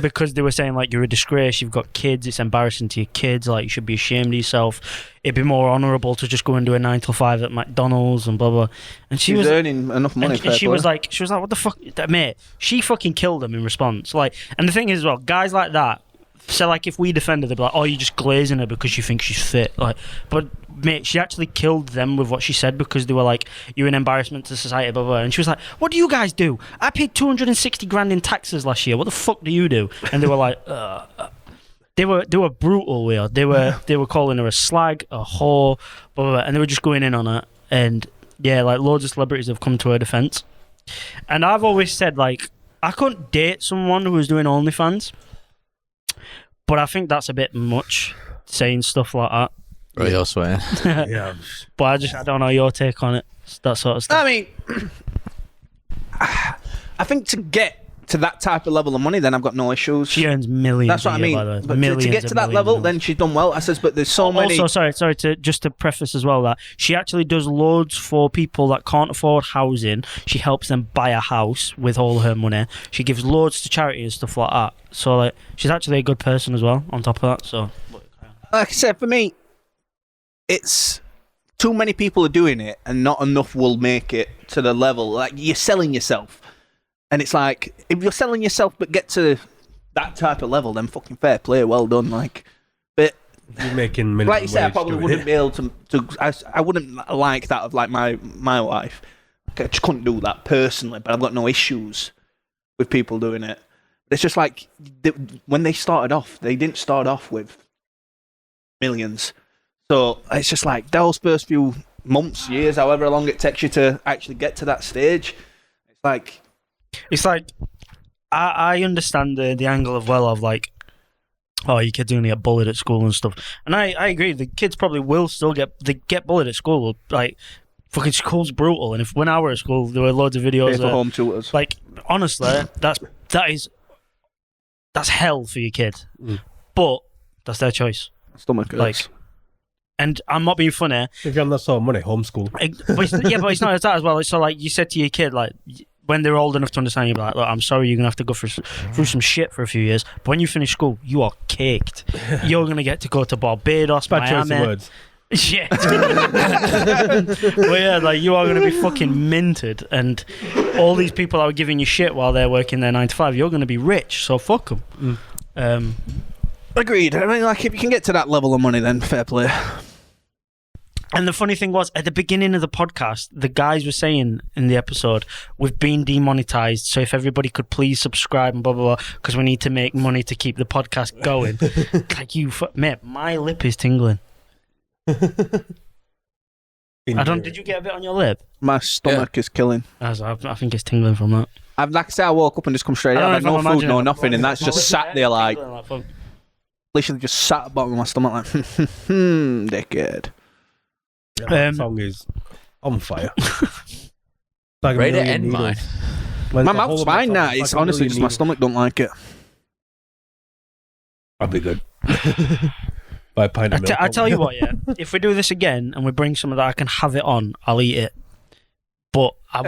Because they were saying like you're a disgrace, you've got kids, it's embarrassing to your kids, like you should be ashamed of yourself. It'd be more honourable to just go and do a 9 to 5 at McDonald's and blah blah. And she was earning enough money. and she was like, what the fuck, mate? She fucking killed them in response. Like, and the thing is, as well, guys like that. So like, if we defended, they'd be like, "Oh, you're just glazing her because you think she's fit." Like, but mate, she actually killed them with what she said because they were like, "You're an embarrassment to society," blah blah. And she was like, "What do you guys do? I paid 260 grand in taxes last year. What the fuck do you do?" And they were like, They were brutal. They were calling her a slag, a whore, blah, blah, blah, and they were just going in on her. And yeah, like loads of celebrities have come to her defense. And I've always said like I couldn't date someone who was doing OnlyFans, but I think that's a bit much saying stuff like that. Right, you're swearing. Yeah. But I don't know your take on it. That sort of stuff. I mean, I think to get to that type of level of money, then I've got no issues. She earns millions. That's what I a year, mean. by the way. But to Millions get to and that millions level, and then millions. she's done well. I says, but there's so many. Also, sorry to preface as well that she actually does loads for people that can't afford housing. She helps them buy a house with all her money. She gives loads to charity and stuff like that. So like, she's actually a good person as well. On top of that, so Like I said, for me, it's too many people are doing it, and not enough will make it to the level. Like you're selling yourself, and it's like if you're selling yourself, but get to that type of level, then fucking fair play, well done. Like, but You're making minimum like you said, I wage probably doing wouldn't it. be able to. I wouldn't like that of like my wife. I just couldn't do that personally, but I've got no issues with people doing it. It's just like when they started off, they didn't start off with millions. So it's just like those first few months, years, however long it takes you to actually get to that stage. It's like I understand the angle of like, oh, your kids are gonna get bullied at school and stuff, and I agree. The kids probably will still get bullied at school. Like, fucking school's brutal, and when I were at school, there were loads of videos pay for of, home tutors. like, honestly, that's hell for your kid, but that's their choice. Stomach hurts. Like, and I'm not being funny. If you're on that sort of money, homeschool. But it's not that as well. So like you said to your kid, like when they're old enough to understand, you're like, look, I'm sorry, you're gonna have to go through some shit for a few years. But when you finish school, you are caked. You're gonna get to go to Barbados, Bad choice of Miami. words. Shit. Well, yeah, like you are gonna be fucking minted, and all these people that are giving you shit while they're working their 9 to 5, you're gonna be rich. So fuck them. Agreed. I mean, like if you can get to that level of money, then fair play. And the funny thing was, at the beginning of the podcast, the guys were saying in the episode, we've been demonetized, so if everybody could please subscribe and blah, blah, blah, because we need to make money to keep the podcast going. Like, mate, my lip is tingling. Did you get a bit on your lip? My stomach is killing. I think it's tingling from that. I've like I said, I woke up and just come straight out. I've had no food, no nothing, and that's just sat there like literally just sat at the bottom of my stomach like dickhead. Yeah, that song is on fire. Like Ready to end mine. My mouth's fine now. It's honestly just my stomach don't like it. I'll be good. Buy a pint of milk. I tell you what, yeah. If we do this again and we bring some of that, I can have it on. I'll eat it. But I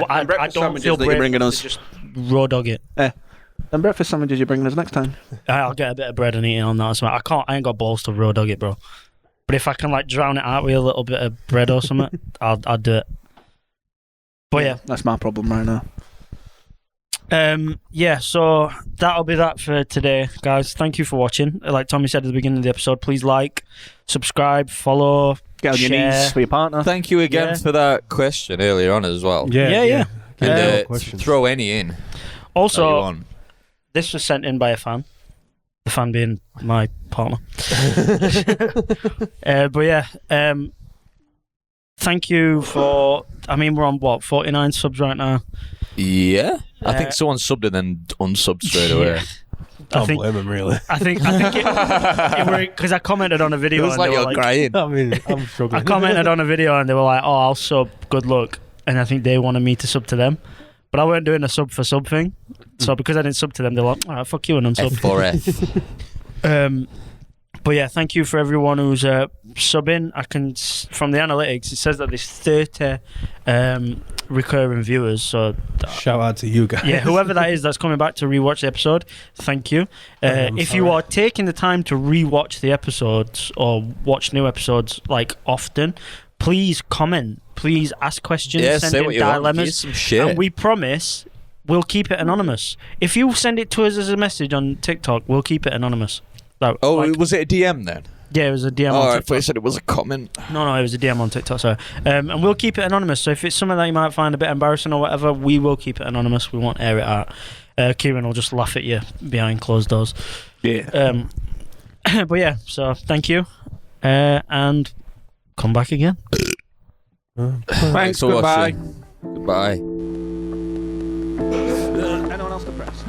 don't feel brave bringing us. to just raw dog it. Then breakfast sandwiches you're bringing us next time. I'll get a bit of bread and eat it on that as well. I ain't got balls to raw dog it, bro. But if I can like drown it out with a little bit of bread or something, I'll do it. But yeah, that's my problem right now. Yeah, so that'll be that for today, guys. Thank you for watching. Like Tommy said at the beginning of the episode, please like, subscribe, follow, Get on your share. knees for your partner. Thank you again for that question earlier on as well. Yeah. And Questions. throw any in. that you Also, want. This was sent in by a fan. The fan being my partner. But yeah, thank you for. I mean, we're on what 49 subs right now. Yeah, I think someone subbed and then unsubbed straight away. Can't blame him, really. I think it because I commented on a video. It was and like they were you're crying. I mean, I'm struggling. I commented on a video and they were like, "Oh, I'll sub. Good luck." And I think they wanted me to sub to them, but I weren't doing a sub for sub thing. So because I didn't sub to them, they're like, "All right, fuck you and unsub." F4F. But yeah, thank you for everyone who's subbing. I can from the analytics, it says that there's 30 recurring viewers. So shout out to you guys. yeah, whoever that is that's coming back to rewatch the episode, thank you. If you are taking the time to rewatch the episodes or watch new episodes like often, please comment. Please ask questions. Yeah, send say in what you want. dilemmas. Give some shit. And we promise we'll keep it anonymous. If you send it to us as a message on TikTok, we'll keep it anonymous. Was it a DM then? Yeah, it was a DM Oh, on I TikTok. thought you said it was a comment. No, it was a DM on TikTok, sorry. And we'll keep it anonymous. So if it's something that you might find a bit embarrassing or whatever, we will keep it anonymous. We won't air it out. Kieran will just laugh at you behind closed doors. Yeah. But yeah, so thank you. And come back again. Thanks, for goodbye. watching. Goodbye. Anyone else to press?